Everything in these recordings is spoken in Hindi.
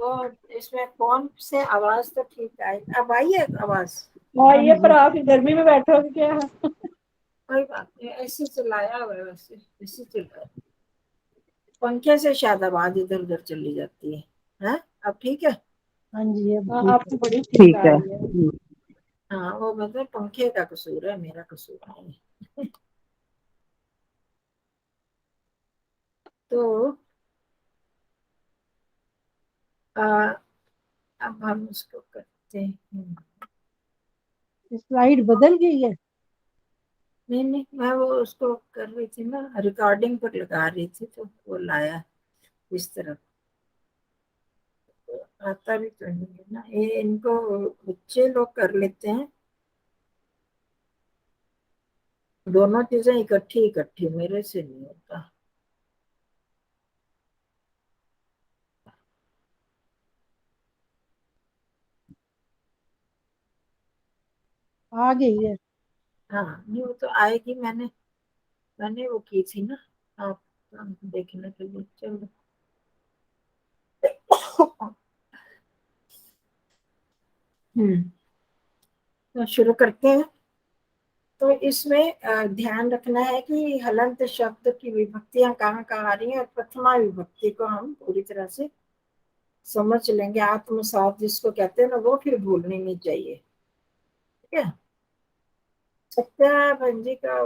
वो इसमें फोन से आवाज तो ठीक आई, अब आई है आवाज? हाँ, ये पर आप गर्मी में बैठोगे क्या? कोई बात नहीं, ऐसे चलाया हुआ है, वैसे ऐसे चल रहा है। पंखे से शायद आवाज इधर उधर चली जाती है? अब ठीक है। हाँ जी, अब आपकी बड़ी ठीक ठीक आ है। रही है। हाँ, वो मतलब पंखे का कसूर है, मेरा कसूर नहीं है। तो आ, अब हम उसको करते हैं। स्लाइड बदल गई है। नहीं नहीं, मैं वो उसको कर रही थी ना, रिकॉर्डिंग पर लगा रही थी, तो वो लाया इस तरफ। आता भी तो नहीं है ना ये, इनको बच्चे लोग कर लेते हैं दोनों चीजें इकट्ठी इकट्ठी, मेरे से नहीं होता। आ गई है। हाँ, नहीं वो तो आएगी, मैंने मैंने वो की थी ना, आप देखने के लिए। चलो। तो शुरू करते हैं। तो इसमें ध्यान रखना है कि हलंत शब्द की विभक्तियां कहाँ कहाँ आ रही हैं, और प्रथमा विभक्ति को हम पूरी तरह से समझ लेंगे। आत्मसात जिसको कहते हैं ना, वो फिर भूलनी नहीं चाहिए। ठीक है। सत्या बहन जी का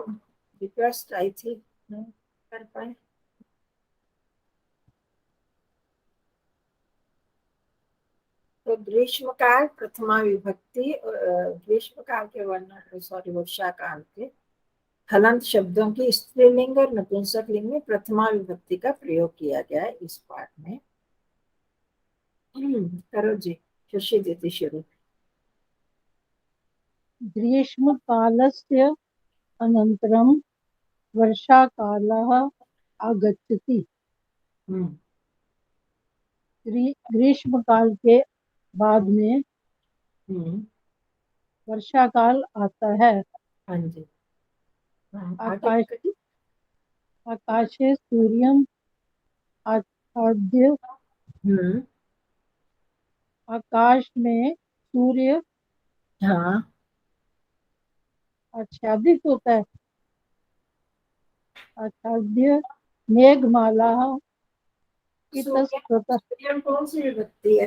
रिक्वेस्ट आई थी, नहीं कर पाए। तो ग्रीष्म काल प्रथमा विभक्ति, ग्रीष्म काल के वर्ण, सॉरी, वर्षा काल के हलंत शब्दों की स्त्रीलिंग और नपुंसक लिंग में प्रथमा विभक्ति का प्रयोग किया गया है इस पाठ में। करो जी, शशि दीदी शुरू। ग्रीष्मकालस्य अनन्तरं वर्षाकालः आगच्छति। हम्म ग्रीष्म काल के बाद में हम्म वर्षा काल आता है। हाँ जी। हाँ, आगे। आकाश आकाशे सूर्यम आच्छाद्य। हम्म आकाश में सूर्य हाँ, आच्छादित होता है। आच्छाद्य मेघमाला सूर्य इतस्ततः। सूर्य कौन सी विभक्ति है?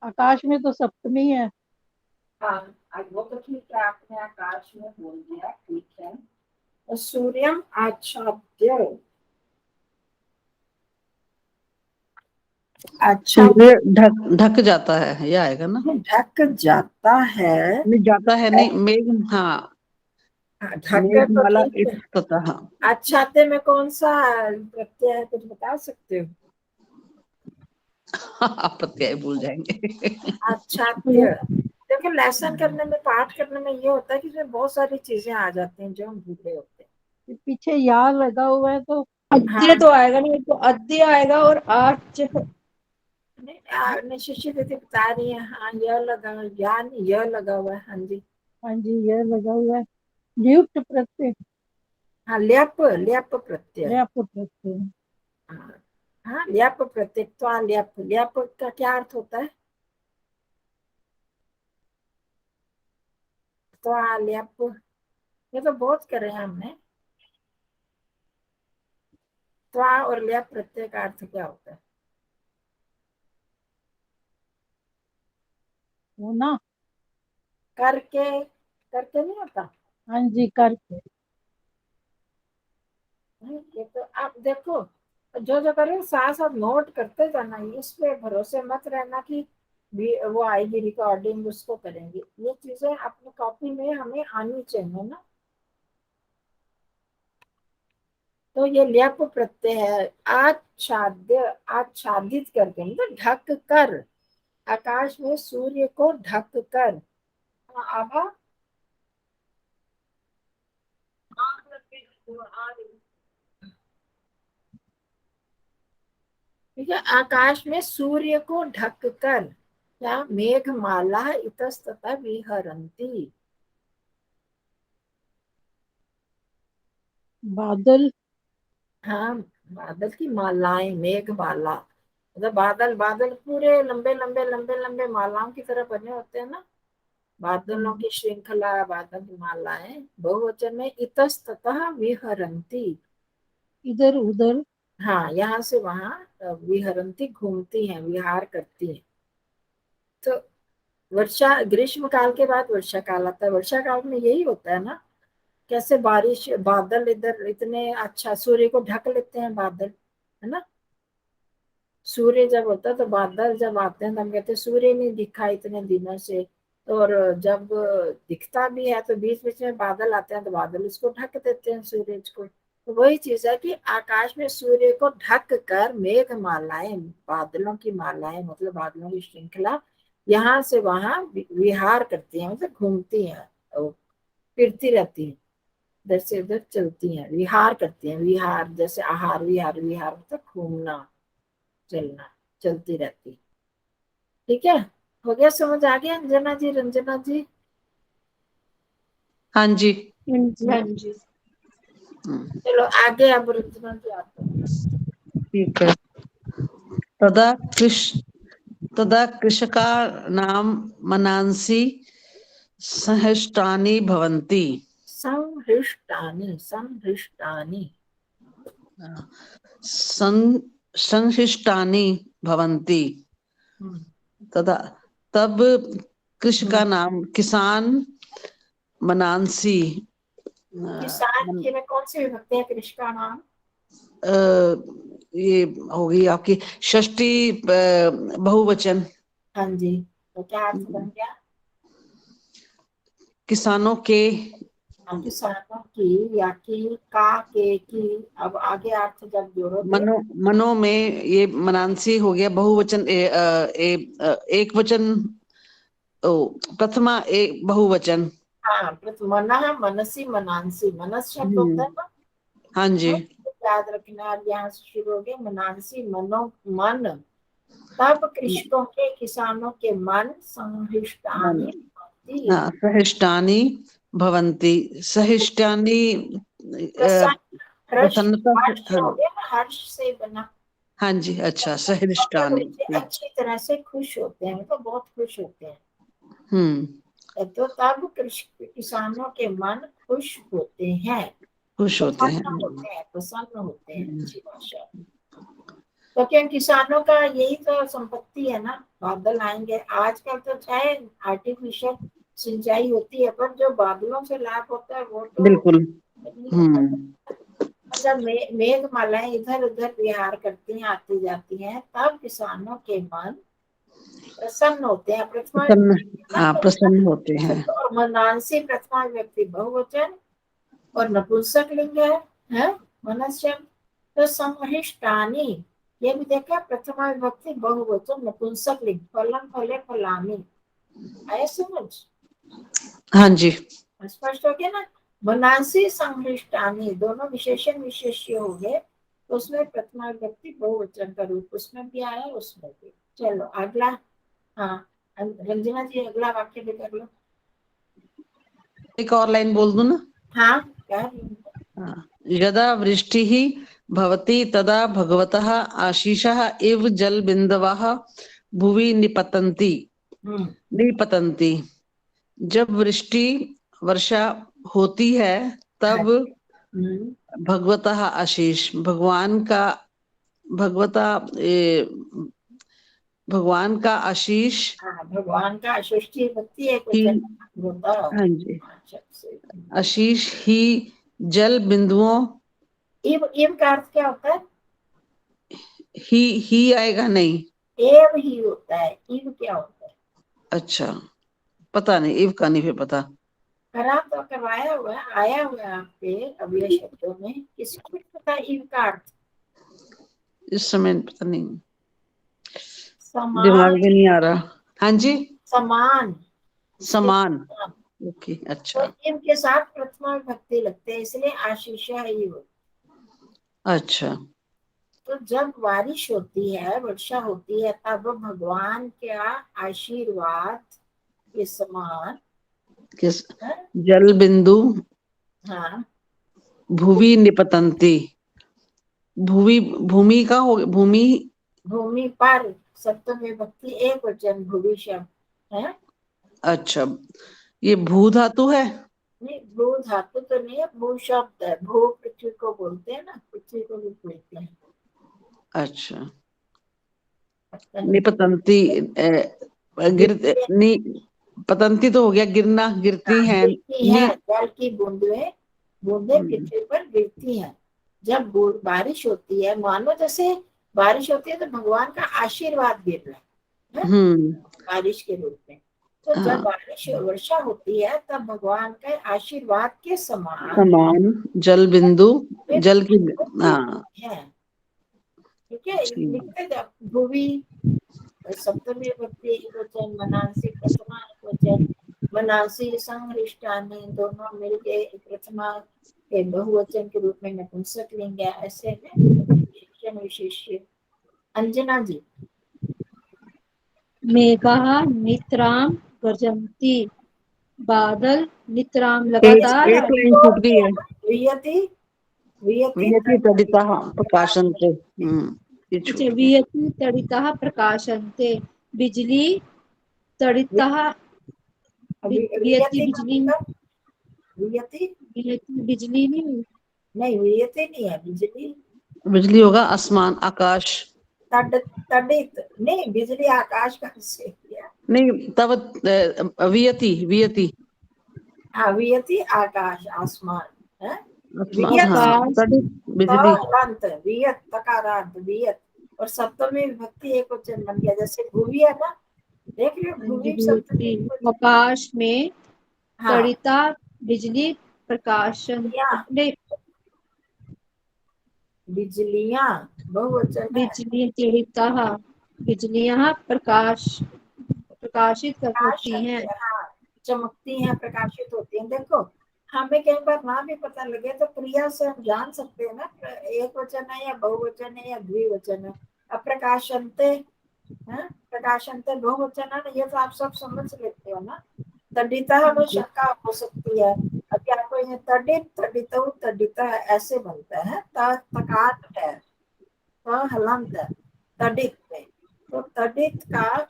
आकाश में तो सप्तमी है। हाँ, वो तो ठीक है, आपने आकाश में बोल दिया, ठीक है। और सूर्यम आच्छाद्य, अच्छा, सूर्य ढक ढक जाता है, ये आएगा ना। ढक जाता है। नहीं जाता है, नहीं मेघ, हाँ हाँ, ढक कर तो मेघमाला ठीक है। इस्ततः। अच्छाते में कौन सा प्रत्यय है, कुछ बता सकते हो? आप प्रत्यय भूल जाएंगे। अच्छात्य। देखिए, लेसन करने में, पाठ करने में ये होता है कि इसमें बहुत सारी चीजें आ जाती हैं जो हम भूले होते हैं। पीछे या लगा हुआ है तो हाँ, अद्य तो आएगा नहीं, तो अद्य आएगा और आज। शिष्य दीदी बता रही है, हाँ यह लगा, या नहीं, यह लगा हुआ है, हाँ जी। हाँ जी, ये लगा हुआ है। नियुक्त प्रत्यय, हाँ, ल्यप ल्यप प्रत्यय। पर्याप्त प्रत्यय। हाँ हाँ, ल्यप प्रत्यय, तो ल्यप ल्यप का क्या अर्थ होता है? तो ल्यप, ये तो बहुत करे हैं हमने। तो और ल्यप प्रत्यय का अर्थ क्या होता है? वो ना। करके, करके नहीं होता? हाँ जी, करके। ये तो आप देखो, जो जो करें साथ साथ नोट करते जाना, इस पे भरोसे मत रहना कि भी वो आएगी रिकॉर्डिंग उसको करेंगे। ये चीजें अपनी कॉपी में हमें आनी चाहिए ना। तो ये ल्यप प्रत्यय है। आच्छाद्य, आच्छादित करके मतलब ढक कर, आकाश में सूर्य को ढक कर। आभा, ठीक है, आकाश में सूर्य को ढक कर, क्या मेघमाला इतस्ततः विहरन्ति। बादल हाँ, बादल की मालाएं, मेघ माला, मतलब बादल, बादल पूरे लंबे लंबे लंबे लंबे मालाओं की तरह बने होते हैं ना, बादलों की श्रृंखला, बादल की मालाएं। बहुवचन में इतस्ततः विहरंती। इधर उधर। हाँ, यहाँ से वहां विहरंती, घूमती हैं, विहार करती हैं। तो वर्षा, ग्रीष्म काल के बाद वर्षा काल आता है। वर्षा काल में यही होता है ना, कैसे बारिश, बादल इधर इतने अच्छा सूर्य को ढक लेते हैं बादल, है ना। सूर्य जब होता है तो बादल जब आते हैं तो हम कहते हैं सूर्य नहीं दिखा इतने दिनों से। तो और जब दिखता भी है तो बीच बीच में बादल आते हैं तो बादल उसको ढक देते हैं, सूरज को। तो वही चीज है कि आकाश में सूर्य को ढक कर मेघ मालाएं, बादलों की मालाएं, मतलब बादलों की श्रृंखला यहाँ से वहां विहार करती हैं, मतलब घूमती हैं, और फिरती रहती हैं, इधर से उधर चलती हैं, विहार करती हैं। विहार जैसे आहार विहार, विहार मतलब घूमना, चलना, चलती रहती। ठीक है, हो गया, समझ आ गया अंजना जी, रंजना जी? हाँ जी। हाँ जी। चलो आगे, अब रंजना जी आप। ठीक है। तदा कृष तदा कृषका नाम मनांसि सहष्टानि भवन्ति। संहृष्टानि, संहृष्टानि। सं संशिष्टानि भवन्ति। हम्म, तदा तब कृषि का नाम किसान मनांसी। किसान के में कौन से विभक्ति है कृषि का नाम? ये होगी आपकी षष्ठी बहुवचन। हाँ जी, तो क्या अर्थ बन गया? किसानों के। किसानों की, या की, का, के, की। अब आगे अर्थ जब जोड़ोगे। मनो में ये मनांसी हो गया बहुवचन, एक वचन, प्रथमा एक बहुवचन। हाँ, मना, मनसी, मनांसी, मनस शब्द होता है ना। हाँ जी। हाँ, याद रखना, यहाँ से शुरू हो गया, मनांसी, मनो, मन। तब कृषकों के, किसानों के मन मन, संहृष्टानि भवन्ति। हाँ, सहिष्टानि भवन्ति। सहिष्टानि प्रसन्न, हर्ष, प्रसन्नता से, हर्ष हाँ। हो गया ना, हर्ष से बना। हाँ जी, अच्छा, प्रसन्न सहिष्टानि। रूप से, अच्छी तरह से खुश होते हैं, मतलब बहुत खुश होते हैं। हम्म। तो तब किसानों के मन खुश होते हैं, खुश होते हैं। प्रसन्न होते हैं, प्रसन्न होते हैं। अच्छी भाषा। तो क्या किसानों का यही तो संपत्ति है ना, बादल आएंगे। आजकल तो चाहे आर्टिफिशियल सिंचाई होती है, पर जो बादलों से लाभ होता है वो तो बिल्कुल। नहीं होता। हम्म। जब मेघ मालाएं इधर उधर विहार करती हैं, आती जाती हैं, तब किसानों के मन प्रसन्न होते हैं। प्रथमा प्रसन्न, हाँ, विभक्ति प्रसन्न होते हैं। और मनांसी प्रथमा व्यक्ति बहुवचन और नपुंसक लिंग है मनुष्य। तो समहिष्टानी, ये भी देखा, प्रथमा विभक्ति बहुवचन नपुंसक लिंग, फलम फले फलामी। आया समझ? हाँ जी। स्पष्ट हो गया ना। मनांसी समहिष्टानी, दोनों विशेषण विशेष्य हो गए, तो उसमें प्रथमा विभक्ति बहुवचन का रूप उसमें भी आया, उसमें भी। चलो अगला। हाँ, रंजना जी अगला वाक्य भी कर लो। एक और लाइन बोल दूं ना? हाँ, क्या है? हाँ। यदा वृष्टिः भवति तदा भगवतः आशीषः इव जलबिन्दवः भुवि निपतन्ति। हम्म, निपतन्ति। जब वृष्टि, वर्षा होती है हाँ, तब हम्म, भगवतः आशीष, भगवान का, भगवता, भगवान का आशीष हाँ, भगवान का षष्ठी भक्ति एक ही, वचन होता है। हाँ जी, अच्छा से। आशीष ही जल बिंदुओं। इव का अर्थ क्या होता है? ही आएगा नहीं? एव ही होता है। इव क्या होता है? अच्छा, पता नहीं, इव का नहीं फिर पता। करा तो करवाया हुआ है, आया हुआ है आपके अव्यय शब्दों में। किसको भी पता है इव का अर्थ? इस समय पता नहीं, दिमाग समान, में नहीं आ रहा। हाँ जी। समान, इसके समान। समान। ओके, तो अच्छा। इव के साथ प्रथमा विभक्ति लगते हैं, इसलिए आशीष है इव। अच्छा। तो जब बारिश होती है, वर्षा होती है, तब भगवान का आशीर्वाद के समान किस? है। जल बिंदु हाँ, भुवि निपतंती। भूमि, भूमि का हो, भूमि। भूमि पर सप्तमी विभक्ति एक वचन भूमि शब्द है। अच्छा, ये भू धातु है। नहीं, भू धातु तो नहीं है, भू शब्द है। भू पृथ्वी को बोलते हैं ना, पृथ्वी को भी बोलते हैं। अच्छा, पता नहीं। निपतंती, गिर, नी, पतंती तो हो गया, गिरना, गिरती हाँ, है। गिरती नी, है, जल की बूंदें बूंदें पृथ्वी पर गिरती हैं। जब बारिश होती है, मानो जैसे बारिश होती है तो भगवान का आशीर्वाद गिर रहा है हम्म, बारिश के रूप में। तो जब हाँ, बारिश वर्षा होती है तब भगवान के आशीर्वाद के समान समान जल बिंदु, वे जल की, हाँ, गिरती हैं। ठीक है, ठीक। लिखते जब भूमि सप्तमी विभक्ति एक वचन, मनांसी प्रथमा एक वचन, मनांसी संहृष्टानि दोनों मिलके प्रथमा के बहुवचन के रूप में नपुंसक लिंग है। ऐसे में विशेषण विशेष्य। अंजना जी। मेघाः नितरां गर्जन्ति, बादल नितरां एक लगातार एक लाइन छूट गई है। वियति वियति वियति तडितः प्रकाशन्ते, ये अच्छा, छूट गया। वियति तडितः प्रकाशन्ते, बिजली तडितः, वियति वियति का बिजली, मतलब वियति वियति बिजली नहीं, नहीं, वियति नहीं है, बिजली। बिजली होगा आसमान, आकाश। तड तडित नहीं, बिजली आकाश का से किया। नहीं, तब वियति, वियति, हाँ, वियति आकाश आसमान है। आसमान, वियत हाँ, आकाश, तड़ित बिजली। तंत वियत तकारांत वियत, और सप्तमी विभक्ति एक वचन बन गया। जैसे भूवि है ना, देख रहे हो, भूवि सप्तमी विभूति, एक वचन। आकाश में हाँ, तड़िता बिजली प्रकाशन, बिजलियां नहीं, बिजलियां बहुवचन है। बिजली तड़िता, बिजलियां प्रकाश, प्रकाशित प्रकाश होती हैं। हाँ, चमकती हैं, प्रकाशित होती हैं। देखो, हमें कई बार ना भी पता लगे तो क्रिया से हम जान सकते हैं ना, एक वचन है या बहुवचन है या द्विवचन है। अब प्रकाशनते है, प्रकाशनते बहुवचन है ना, ये तो आप सब समझ लेते हो ना। तडिता में शंका हो सकती है। अभी आपको ये तडित तडित तडिता ऐसे बनता है, तकार है, हलंत है तडित में। तो तडित का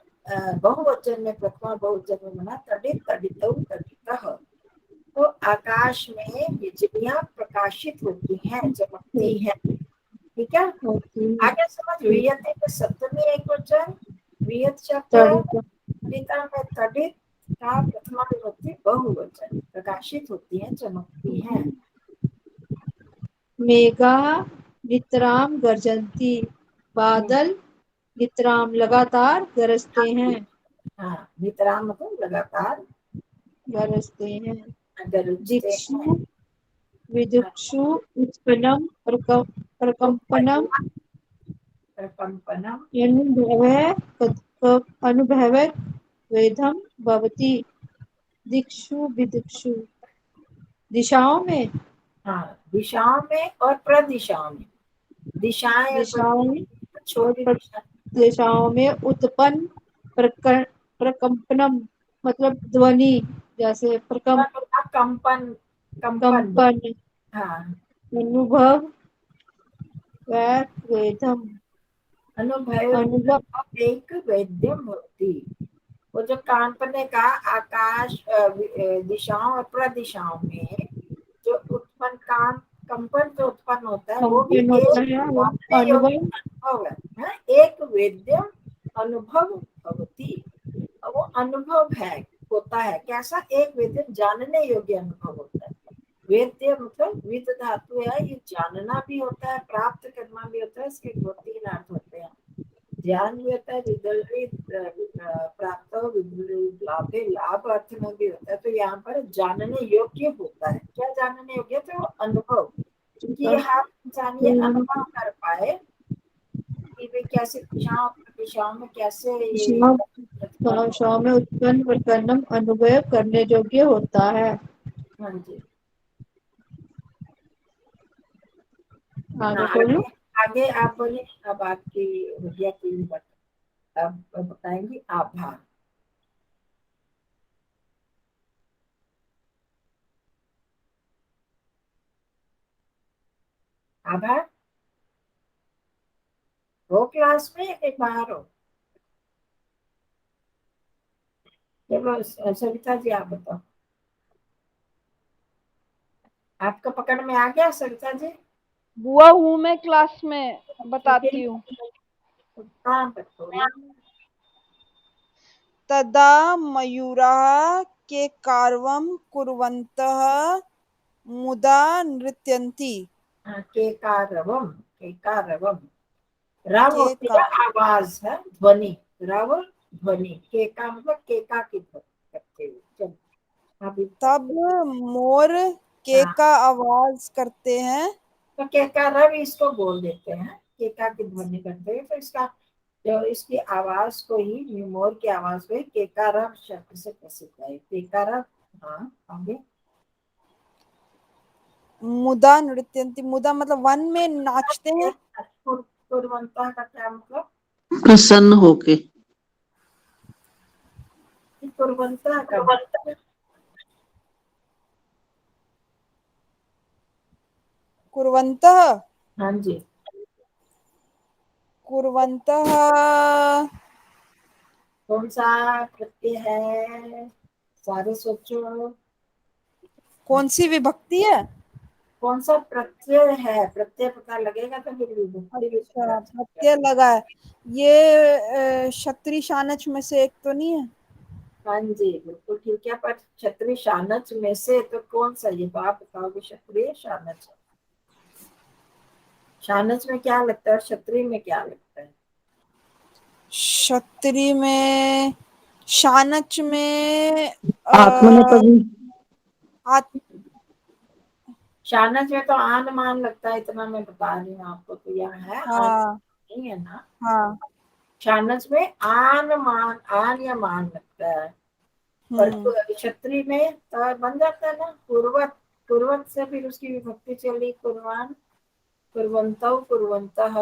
बहुवचन में, प्रथमा बहुवचन में बना तडित तडित तडित। तो आकाश में बिजलियां प्रकाशित होती हैं, चमकती हैं। ठीक है, होती हैं। आगे समझ। वियत में सप्तमी एक वचन, वियत शब्द है। तड़िता, तडिता में तडित का प्रथमा विभक्ति बहुवचन, प्रकाशित होती हैं, चमकती हैं। मेघाः नितरां गर्जन्ति, बादल नितरां लगातार गरजते हैं, हाँ, नितराम मतलब लगातार गरजते हैं। गरजते हैं। दिक्षु विदिक्षु उत्पन्नं प्रकम्पनम् प्रकम्पनम अनुभवैः वेदं भवति। दिक्षु विदिक्षु, दिशाओं में, हाँ, दिशाओं में और प्रदिशाओं में। दिशाएं और दिशाओं में और छोटी दिशा। दिशाओं में उत्पन्न प्रकंपनम, मतलब ध्वनि, जैसे कंपन कंपन। कंपन, हाँ, अनुभव व वेदम, अनुभव, अनुभव एक वेद्यम होती। वो जो कांपने का आकाश दिशाओं और प्रदिशाओं में जो उत्पन्न कंपन जो उत्पन्न होता है, वो भी कंपन होता एक है, वो जानने योग्य अनुभव, अनुभव है, एक वेद्यम अनुभव भवती। वो अनुभव है, होता है कैसा, एक वेद्यम जानने योग्य अनुभव होता है। वेद्य मतलब विद धातु है, ये जानना भी होता है, प्राप्त करना भी होता है। इसके दो तीन अर्थ होते हैं। ज्ञान भी होता है, प्राप्त लाभे, लाभ अर्थ में भी होता है। तो यहाँ पर जानने योग्य होता है। क्या जानने योग्य, तो अनुभव, क्योंकि हर इंसान ये अनुभव कर पाए कि वे कैसे दिशाओं में कैसे ये उत्पन्न हो। भाषाओं में उत्पन्न प्रकरणम अनुभव करने योग्य होता है। हाँ जी। आगे हाँ, बोलो। आगे आप बोलिए। अब आपकी हो गया 3 बात। अब बताएंगे आभार। आभार हो क्लास में एक बाहर हो? चलो सविता जी आप बताओ, आपका पकड़ में आ गया सविता जी? बुआ हूँ मैं क्लास में, बताती हूँ। हाँ बताओ। तदा मयूराः केकारवं कुर्वन्तः मुदा नृत्यन्ति। केकारवम, केकारवम, रव होती है केकार आवाज है, ध्वनि, रव ध्वनि, केका मतलब केका की ध्वनि करते हुए। चलो अभी तब मोर हाँ, केका आवाज करते हैं। तो केका रव इसको बोल देते हैं, केका की ध्वनि करते हुए, तो इसका जो इसकी आवाज को ही, मोर की आवाज को ही केकारव शब्द से प्रसिद्ध है, केकारव। हाँ आगे। मुदा नृत्यन्ति, मुदा मतलब वन में नाचते हैं। कुर्वंता का क्या मतलब? प्रसन्न होके। कुर्वंता का मतलब कुर्वन्तः, हाँ जी, कुर्वन्तः कौन सा प्रत्यय है, सारे सोचो। कौन सी विभक्ति है? कौन सा प्रत्यय है, प्रत्यय पता लगेगा तो फिर विभक्ति भी पता अच्छा, चलेगा। प्रत्यय लगा है। ये क्षत्रि शानच में से एक तो नहीं है? हाँ जी बिल्कुल ठीक है, पर क्षत्रिय शानच में से तो कौन सा, ये तो आप बताओगे। क्षत्रिय शानच, शानच में क्या लगता है, क्षत्रिय में क्या लगता है? क्षत्रि में, शानच में आत्मनेपदी। आत, शानच में तो आन मान लगता है, इतना मैं बता रही हूँ आपको, तो यह है आन, हाँ नहीं है ना। हाँ। शानच में आन मान, आन या मान लगता है, और हम्म। क्षत्रिय में तो बन जाता है ना पूर्वत, पूर्वत से फिर उसकी विभक्ति चली, कुर्वान, कुर्वन्तौ, कुर्वन्तः।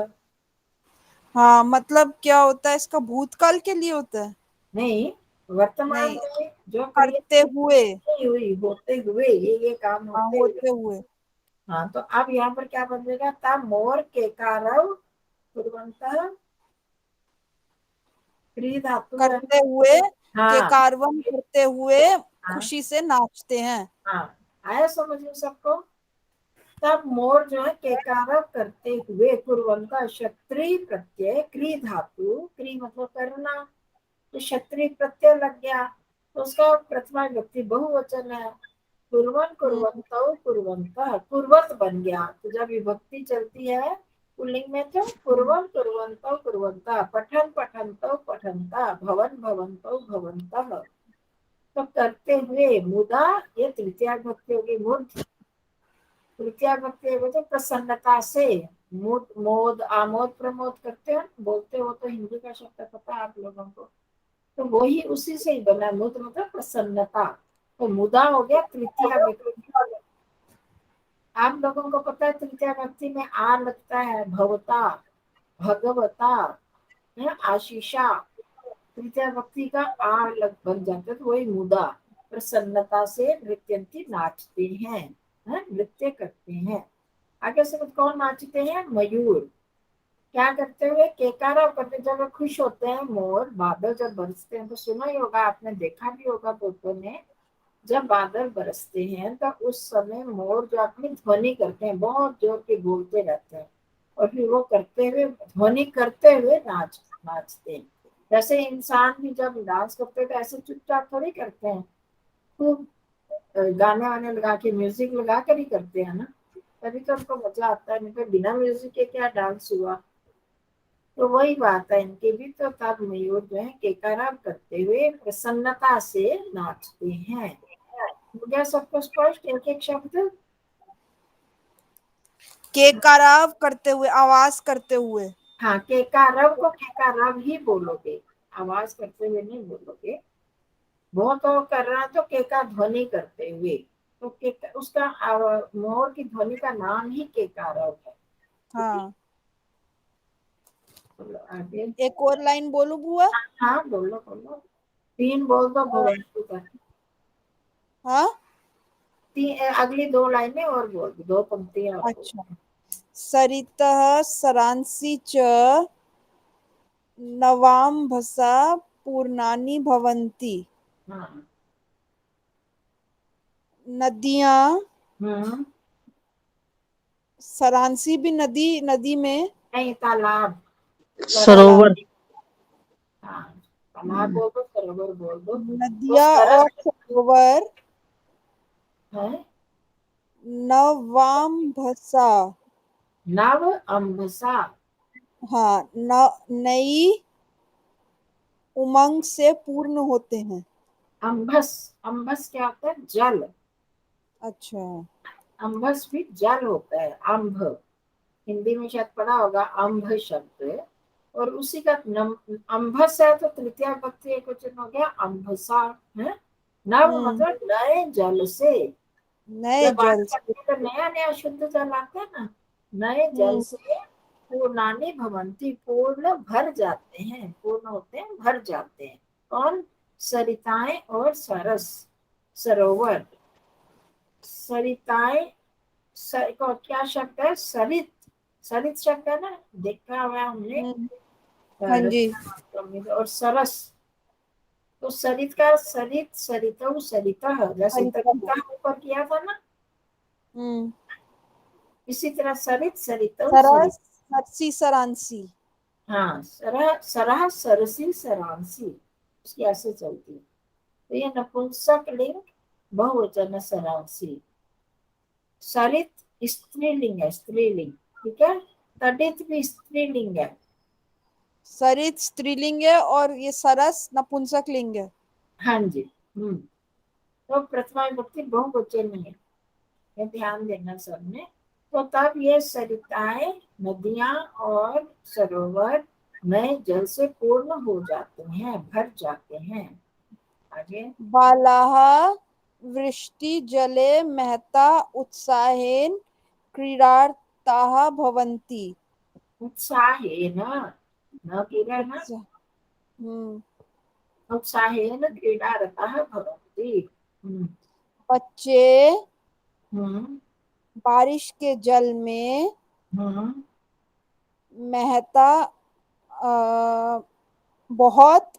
हाँ, मतलब क्या होता है, इसका भूतकाल के लिए होता है? नहीं, वर्तमान नहीं, में जो क्रिया करते हुए। नहीं हुई, होते हुए, ये काम हाँ, होते हुए। होते हुए। हाँ तो अब यहाँ पर क्या बनेगा, तब मोर के कारव कुर्वन्तः, क्री धातु है। करते हुए, के हाँ कार्बन करते हुए हाँ खुशी से नाचते हैं। हाँ, आया समझ में सबको? तब मोर जो है केकारव करते हुए, कुर्वंता क्षत्रिय प्रत्यय, क्री धातु, क्री मतलब करना, तो क्षत्रिय प्रत्यय लग गया, तो उसका प्रथमा विभक्ति बहुवचन है, कुर्वन, हम्म। कुर्वन्तौ, कुर्वन्तः, कुर्वत बन गया। तो जब विभक्ति चलती है पुल्लिंग में तो कुर्वन, कुर्वन्तौ, कुर्वन्तः, पठन, पठन्तौ, पठन्तः, भवन, भवन्तौ, भवन्तः। तो करते हुए, मुदा ये तृतीया विभक्ति होगी, मुद तृतीया विभक्ति होगी तो प्रसन्नता से, मुद, मोद, आमोद प्रमोद करते हो, बोलते हो तो हिंदी का शब्द पता है आप लोगों को, तो वही उसी से ही बना, मुद मतलब प्रसन्नता, तो मुदा हो गया तृतीया विभक्ति। आप लोगों को पता है तृतीया विभक्ति में आ लगता है, भवता, भगवता, आशीषा, तृतीया विभक्ति का आ लग बन जाता है, तो वही मुदा, प्रसन्नता से नृत्यंती नाचते हैं, नृत्य करते हैं। आगे से कौन नाचते हैं, मयूर, क्या करते हुए, केकारा करते, जब वो खुश होते हैं, मोर, बादल जब बरसते हैं, तो सुना ही होगा आपने, देखा भी होगा तोतों ने, जब बादल बरसते हैं तो उस समय मोर जो अपनी ध्वनि करते हैं, बहुत जोर के बोलते रहते हैं, और फिर वो करते हुए, ध्वनि करते हुए नाचते हैं। जैसे इंसान भी जब डांस करते हैं तो ऐसे चुपचाप थोड़ी करते हैं, खूब गाने वाने लगा के, म्यूजिक लगा कर ही करते हैं ना, तभी तो उनको मजा आता है, नहीं तो बिना म्यूजिक के क्या डांस हुआ। तो वही बात है, इनके भी तो तब मयूर जो है केकारा करते हुए प्रसन्नता से नाचते हैं। हो गया सबको स्पष्ट, एक एक शब्द? के कराव करते हुए, आवाज करते हुए। हाँ, केकारव को केकारव ही बोलोगे, आवाज करते हुए नहीं बोलोगे। बहुत तो कर रहा है तो केका ध्वनि करते हुए, तो उसका मोर की ध्वनि का नाम ही केकारव है। ठीक है, हाँ। बोलो आगे। एक और लाइन बोलू बुआ? हाँ बोलो बोलो, तीन बोल दो भगवंतु का, हाँ। अगली दो लाइनें और बोल दो, दो पंक्तियां और बोल अच्छा। सरितः सरांसी च नवाम्भसा पूर्णानि भवन्ति। हाँ। नदियां, हम्म। सरांसी भी नदी में। नहीं, तालाब। सरोवर। हाँ, तालाब बोल दो, सरोवर बोल दो। तो नदियां सरस और सरोवर है। नवाम्भसा। नव अम्बसा। हाँ, नई उमंग से पूर्ण होते हैं। अम्बस। अम्बस क्या होता है? जल। अच्छा। अम्बस भी जल होता है। अम्भ, हिंदी में शायद पढ़ा होगा अम्भ शब्द। और उसी का अम्भस है तो तृतीया विभक्ति एकवचन हो गया अम्भसा। है। नव हम्म। मतलब नए जल से। नए जब जल बारिश से। आती है तो नया नया शुद्ध जल आता है ना। नए जल हम्म। से पूर्णानि भवंती, पूर्ण भर जाते हैं, पूर्ण होते हैं, भर जाते हैं। कौन? सरिताएं और सरस, सरोवर। सरिताएं, को क्या शब्द है? सरित। सरित शब्द है ना, देखा हुआ है हमने हम्म। हाँ जी। रचना मात्र में। और सरस, तो सरित का सरित, सरितौ, सरितः, जैसे हरिता। तरीका ऊपर किया था ना, हम्म। इसी तरह सरित, सरितौ, सरस, सरित। सरसी, सरांसी। हाँ, सरह, सरह, सरसी, सरांसी, उसकी ऐसे चलती है। तो ये नपुंसक लिंग, बहुवचन है सरांसी। सरित स्त्रीलिंग है, स्त्रीलिंग। ठीक है। तडित भी स्त्रीलिंग है। सरित स्त्रीलिंग है और ये सरस नपुंसक लिंग है। हाँ जी। तो प्रथमा विभक्ति बहुवचन है, ये ध्यान देना सबने। तो तब ये सरिताएं, नदियां और सरोवर नए जल से पूर्ण हो जाते हैं, भर जाते हैं। आगे। बालाः वृष्टि जले महता उत्साहेन क्रीडार्ताः भवन्ति। उत्साहेन, न क्रीडा न, उत्साह। हम्म। उत्साहेन क्रीडारताः भवन्ति। हम्म। बच्चे हम्म। बारिश के जल में हम्म। महता बहुत।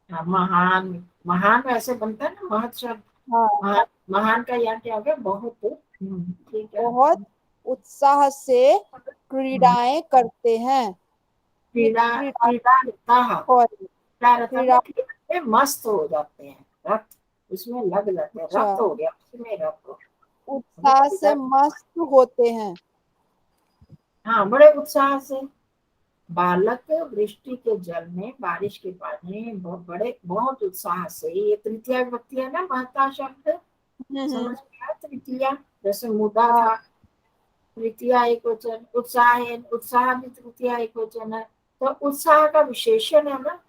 हाँ, महान। महान ऐसे बनता है ना, महत शब्द। हाँ, महान, महान का यहाँ क्या हो गया? बहुत। ठीक है। बहुत उत्साह से क्रीड़ाएं करते हैं। ये क्रीड़ा, क्रीड़ा, क्रीड़ा रता, सॉरी, क्या रहता है? क्रीड़ा। क्रीड़ा में मस्त हो जाते हैं, रत उसमें लग जाते हैं, अच्छा, रत हो गया उसमें, रत हो। उत्साह से मस्त होते हैं। हाँ, बड़े उत्साह से। बालक वृष्टि के जल में, बारिश के पानी में बड़े बहुत उत्साह से, ये तृतीया विभक्ति है ना, महता शब्द। समझ हम्म। में आया? तृतीया, जैसे मुदा हाँ। था, तृतीया एक वचन। उत्साह है, उत्साह भी तृतीया एक वचन है। तो उत्साह का विशेषण है ना,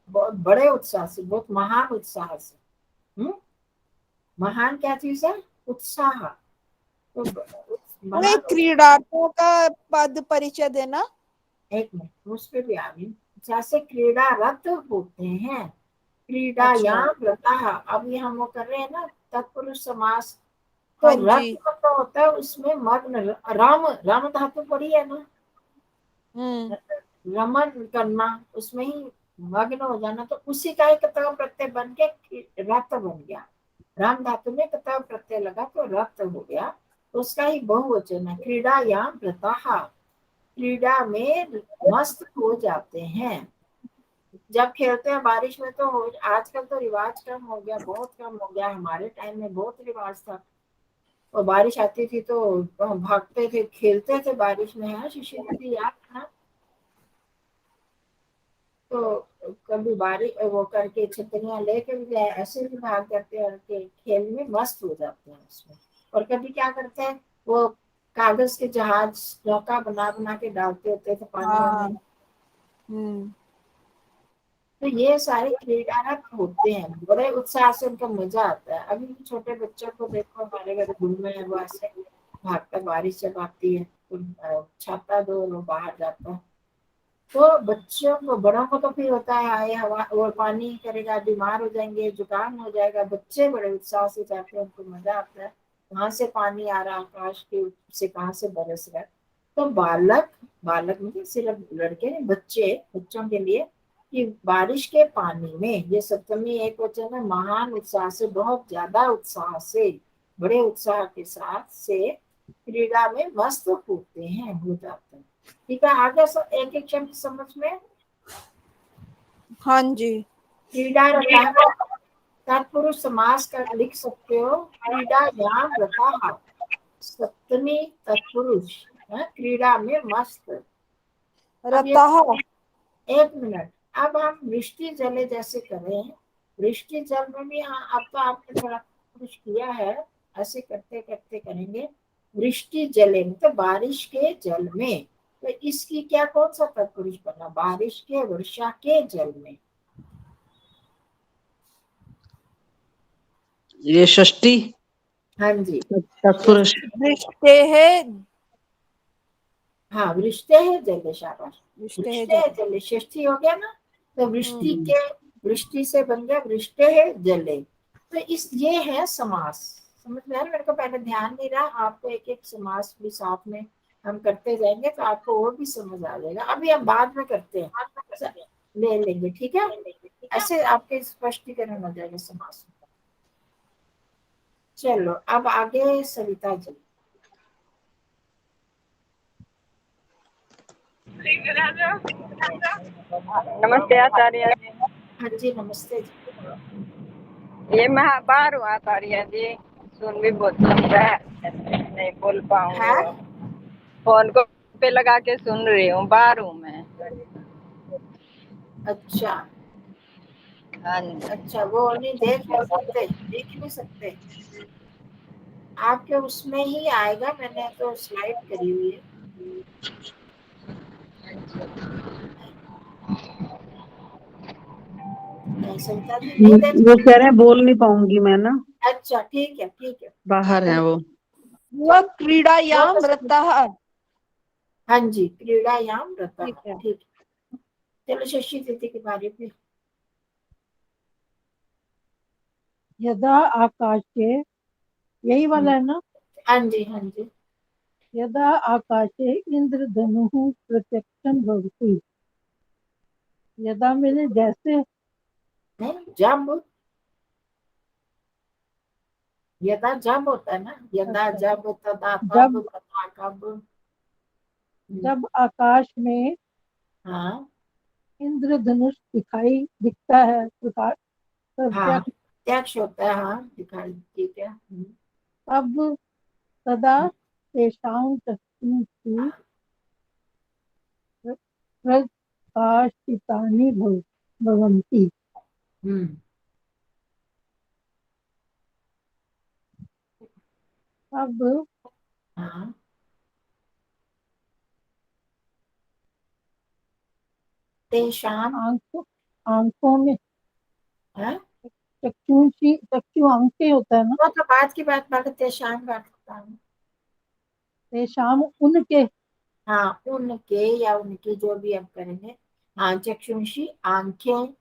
बहुत बड़े उत्साह से, बहुत महान उत्साह से। महान क्या चीज है? उत्साह। तो वो एक महान। क्रीड़ार्थों का पद परिचय देना। एक मिनट, उस पे भी आ गई। जैसे क्रीड़ारत होते हैं, अच्छा। क्रीडायाम रतः, अब ये हम वो कर रहे हैं ना, तत्पुरुष समास। तो हाँ जी। रत मतलब होता है उसमें मग्न, रम, रम धातु पड़ी है ना, हम्म। रमन करना, उसमें ही मग्न हो जाना। तो उसी का एक तव प्रत्यय बन के रत बन गया। राम धातु में तव प्रत्यय लगा तो रत हो गया। तो उसका ही बहुवचन है, क्रीडायाम रतः, क्रीड़ा में मस्त हो जाते हैं। जब खेलते हैं बारिश में तो आजकल तो रिवाज कम हो गया, बहुत कम हो गया। हमारे टाइम में बहुत रिवाज था। और बारिश आती थी तो हम भागते थे, खेलते थे बारिश में। है शिशि दीदी, याद था? तो कभी बारिश वो करके छतरियां लेके भी ऐसे भी भाग जाते हैं, और के खेल में मस्त हो जाते हैं उसमें। और कभी क्या करते हैं, वो कागज के जहाज, नौका बना बना के डालते होते थे पानियों हाँ। में। हम्म। तो ये सारे क्रीडारत होते हैं, बड़े उत्साह से, उनका मजा आता है। अभी भी छोटे बच्चों को देखो, हमारे घर घूम में है, वो ऐसे भागता, बारिश जब आती है तो छाता दो और वो बाहर जाता है। तो बच्चों को, बड़ों को तो फिर होता है आए हवा और पानी करेगा, बीमार हो जाएंगे, जुकाम हो जाएगा। बच्चे बड़े उत्साह से जाते हैं, उनको मजा आता है। कहाँ से पानी आ रहा, आकाश के से कहाँ से बरस रहा है। तो बालक, बालक मतलब सिर्फ लड़के नहीं, बच्चे, बच्चों के लिए कि बारिश के पानी में, ये सप्तमी एक वचन है, महान उत्साह से, बहुत ज्यादा उत्साह से, बड़े उत्साह के साथ से क्रीड़ा में मस्त होते हैं, हो जाते हैं। ठीक है, आगे एक एक शब्द समझ में। हाँ जी। क्रीड़ा रता है, तत्पुरुष समास कर लिख सकते हो, क्रीडायाम रताः, सप्तमी तत्पुरुष है, क्रीड़ा में मस्त। अब ये रताह। एक मिनट, अब हम वृष्टि जले जैसे करें, वृष्टि जल में भी अब तो आपने थोड़ा कुछ किया है, ऐसे करते करते करेंगे। वृष्टि जले मतलब बारिश के जल में, तो इसकी क्या कौन सा तत्पुरुष बना, बारिश के, वर्षा के जल में। ये षष्ठी हाँ जी, तत्पुरुष। वृष्टे है। हाँ, वृष्टि है जल, शाबाश, वृष्टे है वृष्टि है जल। जल, षष्ठी हो गया ना। तो वृष्टि हम्म। के, वृष्टि से बन गया वृष्टि है जले। तो इस ये है समास, समझ में आया? मेरे को पहले ध्यान नहीं रहा, आपको एक एक समास भी साथ में हम करते जाएंगे तो आपको और भी समझ आ जाएगा। अभी हम बाद में करते हैं, ले लेंगे, ठीक है, ऐसे आपके स्पष्टीकरण हो जाएगा समास। चलो अब आगे सविता जी। नमस्ते आचार्य जी। हाँ जी, नमस्ते जी। ये मैं बाहर हूँ आचार्य जी, सुन भी बहुत सकता है, नहीं बोल पाऊंगी। है, फोन को पे लगा के सुन रही हूँ, बाहर हूँ मैं। अच्छा हाँ जी। अच्छा, वो नहीं देख नहीं सकते, देख नहीं सकते, आपके उसमें ही आएगा, मैंने तो स्लाइड करी हुई है। सविता जी नहीं देख वो सकते। कह रहे हैं बोल नहीं पाऊंगी मैं ना, अच्छा ठीक है, ठीक है, बाहर हैं वो। वह चलो, वो तो क्रीड़ायाम रताह। हाँ जी, क्रीड़ायाम रता ठीक है, है। ठीक है। चलो शशि दीदी के बारे में। यदा आकाशे, यही वाला है ना। हाँ जी, हाँ जी। यदा आकाशे इंद्रधनुः प्रत्यक्षं भवति। यदा मैंने जैसे, नहीं, जब, यदा जब होता है ना, यदा अच्छा, जब, तदा तब, जब तथा कब। जब आकाश में हाँ इंद्रधनुष दिखता है, प्रकाश हाँ, प्रत्यक्ष, प्रत्यक्ष होता है, हाँ दिखाई, ठीक है। तब तदा तेषां चक्षुषु प्रकाशितानि भवन्ति। हम्म, तब हाँ तेषाम, आंखों आंखों में, हाँ, चक्षु आंखें होता है ना। वो तो बात की बात, बात तेषाम बात करता हूँ। तेषाम उनके, हाँ, उनके या उनकी, जो भी आप करेंगे। हाँ, चक्षुषी आंखें,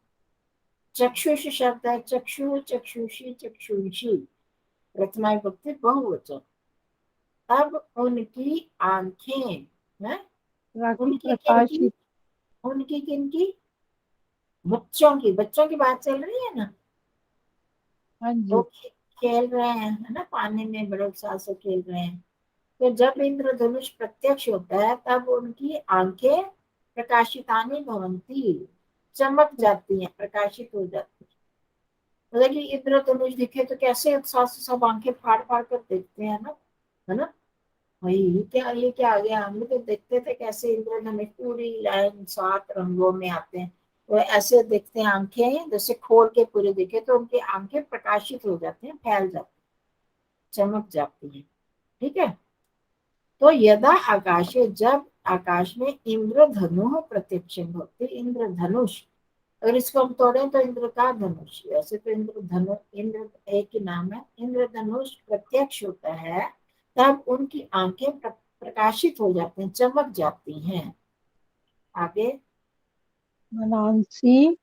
चक्षुष शब्द है, चक्षु, चक्षुषी, चक्षुषी, प्रथमा विभक्ति बहुवचन। अब उनकी आंखें, हैं, उनकी किनकी, प्रकाशित। उनकी किनकी, बच्चों की, बच्चों की बात चल रही है ना। हाँ वो जी। खेल रहे हैं, है ना, पानी में बड़े उत्साह से खेल रहे हैं। तो जब इंद्रधनुष प्रत्यक्ष होता है तब उनकी आंखें प्रकाशितानी भवंती, चमक जाती हैं, प्रकाशित हो जाती हैं। मतलब कि इंद्रधनुष दिखे तो कैसे उत्साह से सब आंखें फाड़ फाड़ कर देखते हैं ना, है ना। भाई ये क्या आ गया, हम लोग तो देखते थे कैसे इंद्रधनुष पूरी लाइन 7 रंगों में आते हैं, तो ऐसे देखते हैं, आंखें जैसे खोल के पूरे दिखे तो उनकी आंखें प्रकाशित हो जाती हैं, फैल जाती हैं, चमक जाती हैं, ठीक है। तो यदा आकाशे, जब आकाश में इंद्रधनु प्रत्यक्ष होते, इंद्रधनुष, अगर इसको हम तोड़ें तो इंद्र का धनुष, वैसे तो इंद्रधनु, इंद्र एक ही नाम है, इंद्रधनुष प्रत्यक्ष होता है तब उनकी आंखें प्रकाशित हो जाती हैं, चमक जाती हैं। आगे, मनांसि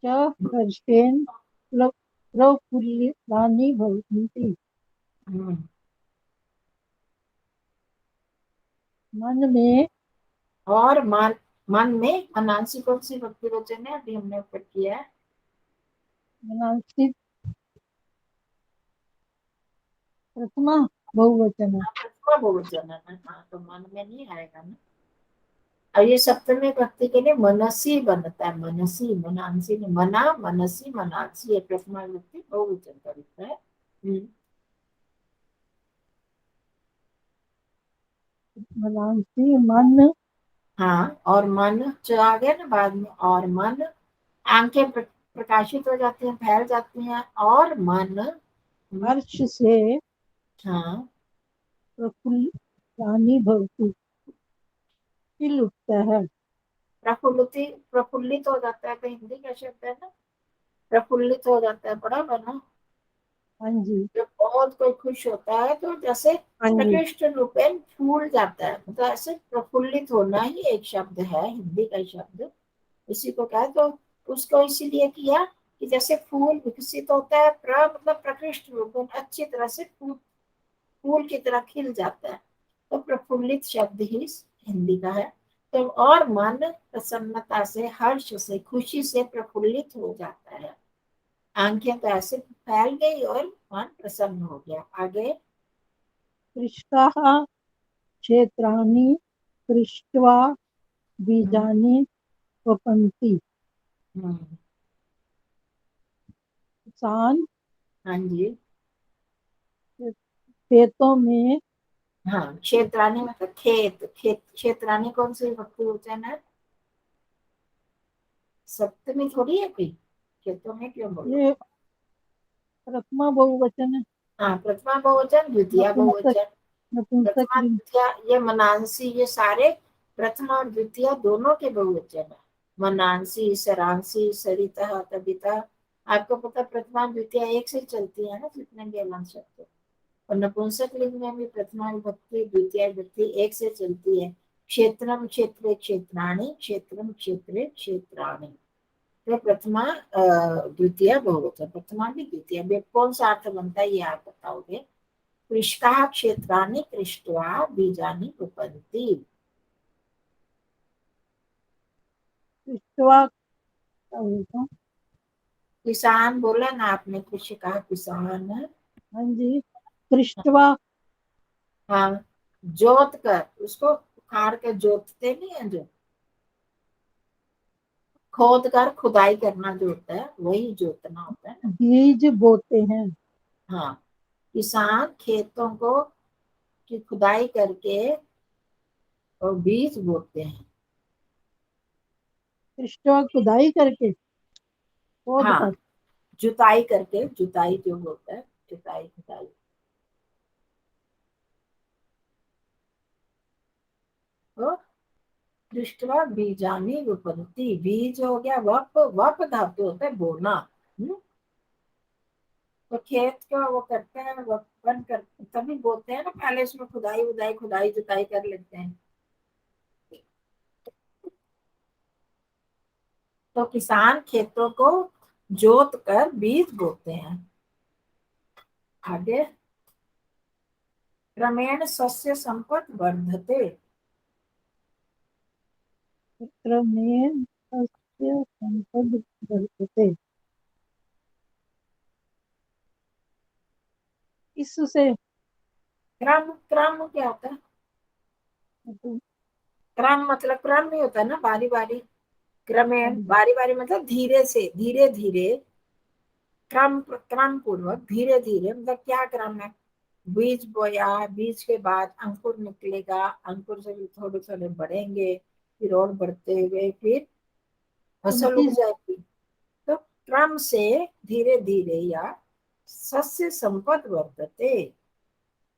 च हर्षेण प्रफुल्लितानि भवन्ति। हम्म, मन में और मन में मनांसी कौन सी भक्ति वचन है, अभी हमने ऊपर किया है। मनांसिक प्रथमा बहुवचन है। प्रथमा बहुवचन है ना, हाँ तो मन में नहीं आएगा ना। और ये सप्तमी भक्ति के लिए मनसी बनता है, मनसी मनांसी नहीं, मना मनसी मनांसी, ये प्रथमा विभक्ति बहुवचन का दिखता है। मनांसी मन, हाँ, और मन जो आ गया ना बाद में, और मन, आंखें प्रकाशित हो जाती हैं, फैल जाती हैं, और मन हर्ष से हाँ प्रफुल्लानि भवति, खिल उठता है। प्रफुल्लित हो जाता है, तो हिंदी का शब्द है ना, प्रफुल्लित हो जाता है, बड़ा बना। हाँ जी, जब बहुत कोई खुश होता है तो जैसे हाँ जी, प्रकृष्ट रूपेण फूल जाता है, मतलब ऐसे प्रफुल्लित होना ही एक शब्द है, हिंदी का शब्द इसी को कहा। तो उसको इसीलिए किया कि जैसे फूल विकसित होता है, मतलब प्रकृष्ट रूपेण अच्छी तरह से फूल की तरह खिल जाता है, तो प्रफुल्लित शब्द ही हिंदी का है। तो और मन प्रसन्नता से, हर्ष से, खुशी से प्रफुल्लित हो जाता है, आंखें तो ऐसे फैल गई और मन प्रसन्न हो गया। आगे कृष्टाः क्षेत्राणि कृष्ट्वा बीजानि वपन्ति। हम्म, किसान हाँ जी, खेतों में, हाँ क्षेत्रानी मतलब खेत, क्षेत्रानी कौन सी विभक्ति वचन है, सप्तमी थोड़ी है कोई, खेतों में क्यों बोलो। ये प्रथमा बहुवचन है। हाँ प्रथमा बहुवचन, द्वितीय नपुंसक, बहुवचन, नपुंसक प्रथमा लिंग। द्वितीय, ये मनांसी, ये सारे प्रथमा और द्वितीय दोनों के बहुवचन है। मनांसी, सरांसी, सरिता, तबिता, आपको पता प्रथमा द्वितीय एक से चलती है ना, जितने भी अलग शब्द। और नपुंसक लिंग में भी प्रथमा विभक्ति द्वितीय विभक्ति एक से चलती है। क्षेत्रम क्षेत्रे क्षेत्राणि, क्षेत्रम क्षेत्रे क्षेत्राणि, तो प्रथमा द्वितीय बहुवचन, प्रथमा भी द्वितीय, वे कौन सा अर्थ बनता है ये आप बताओगे। कृष्टाः क्षेत्राणि कृष्ट्वा बीजानि वपन्ति। कृष्ट्वा का होगा। किसान बोला ना आपने, कृषि कहा किसान है। हाँ जी, कृष्ट्वा, हाँ, जोत कर, उसको उखाड़ के जोतते नहीं है जो, खोद कर खुदाई करना जो होता है वही जोतना होता है ना। बीज बोते हैं। हाँ, किसान खेतों को की खुदाई करके और बीज बोते हैं। कृष्ट्वा खुदाई करके, खोद हाँ, कर। जुताई करके, जुताई जो होता है, जुताई खुदाई। तो दृष्टवा बीजानी विपन्ति, बीज हो गया, वप वप धातु होता है बोना। तो खेत का वो करते हैं, वपन कर तभी बोलते हैं ना, पहले उसमें खुदाई उदाई, खुदाई जुताई कर लेते हैं। तो किसान खेतों को जोत कर बीज बोते हैं। आगे क्रमेण सस्य संपद वर्धते। क्रमेण तस्य संपद वर्धते। इससे क्रम, क्रम क्या होता है, क्रम मतलब क्रम नहीं होता ना, बारी बारी, क्रमेण बारी बारी मतलब धीरे से, धीरे धीरे, क्रम क्रम पूर्वक, धीरे धीरे मतलब क्या क्रम है। बीज बोया, बीज के बाद अंकुर निकलेगा, अंकुर से भी थोड़े थोड़े बढ़ेंगे, फिर और बढ़ते हुए फिर फसल उनकी उग जाएगी। तो क्रम से धीरे धीरे या सस्य संपद वर्तते।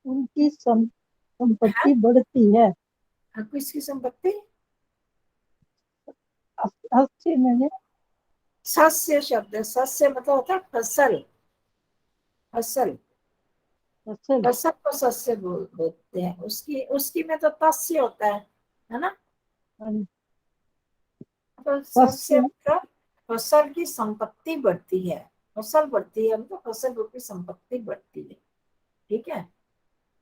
उनकी संपत्ति बढ़ती है। किसकी संपत्ति, अच्छे मैंने सस्य शब्द, सस्य मतलब होता है फसल, फसल, फसल। फसल को सस्य बोलते हैं। उसकी उसकी में तो तस्य होता है ना। तो सस्य सस्य मतलब फसल की संपत्ति बढ़ती है, फसल बढ़ती है मतलब फसल रूपी संपत्ति बढ़ती है, ठीक है।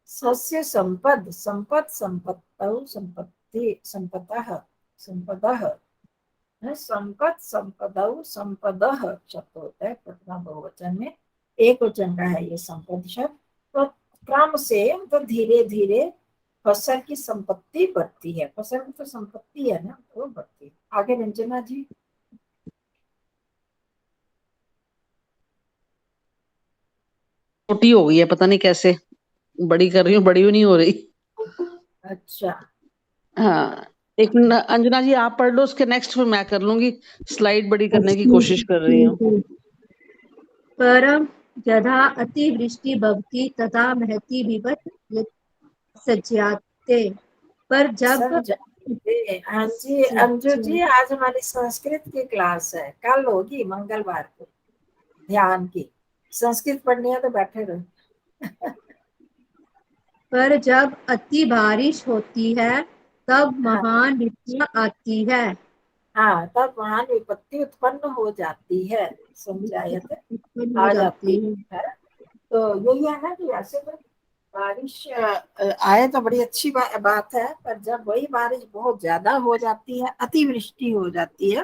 सस्य संपद, संपद संपत्तौ, संपत्ति संपतः, संपदः, संपद संपदौ, संपदः शब्द होता है प्रथमा बहुवचन में, एक वचन का है ये संपद शब्द। तो क्रम से तो धीरे धीरे फसल की संपत्ति बढ़ती है, फसल की तो संपत्ति है ना, वो बढ़ती है। आगे रंजना जी। छोटी हो गई है, पता नहीं कैसे, बड़ी कर रही हूँ, बड़ी भी नहीं हो रही। अच्छा, हाँ, एक मिनट अंजना जी आप पढ़ लो, उसके नेक्स्ट फिर मैं कर लूंगी, स्लाइड बड़ी करने की कोशिश कर रही हूँ। परम यदा अतिवृष्टि भवति तथा महती विपत् सज्जाते। पर जब समझे। हाँ जी अंजू जी, आज हमारी संस्कृत की क्लास है, कल होगी मंगलवार को, ध्यान की। संस्कृत पढ़नी है तो बैठे रहो। पर जब अति बारिश होती है तब हाँ महान विपत्तियां आती है। हाँ, तब महान विपत्ति उत्पन्न हो जाती है, समझायत उत्पन्न हो आ जाती जाती है। है। तो यही है ना कि ऐसे में बारिश आए तो बड़ी अच्छी बात है, पर जब वही बारिश बहुत ज्यादा हो जाती है, अतिवृष्टि हो जाती है,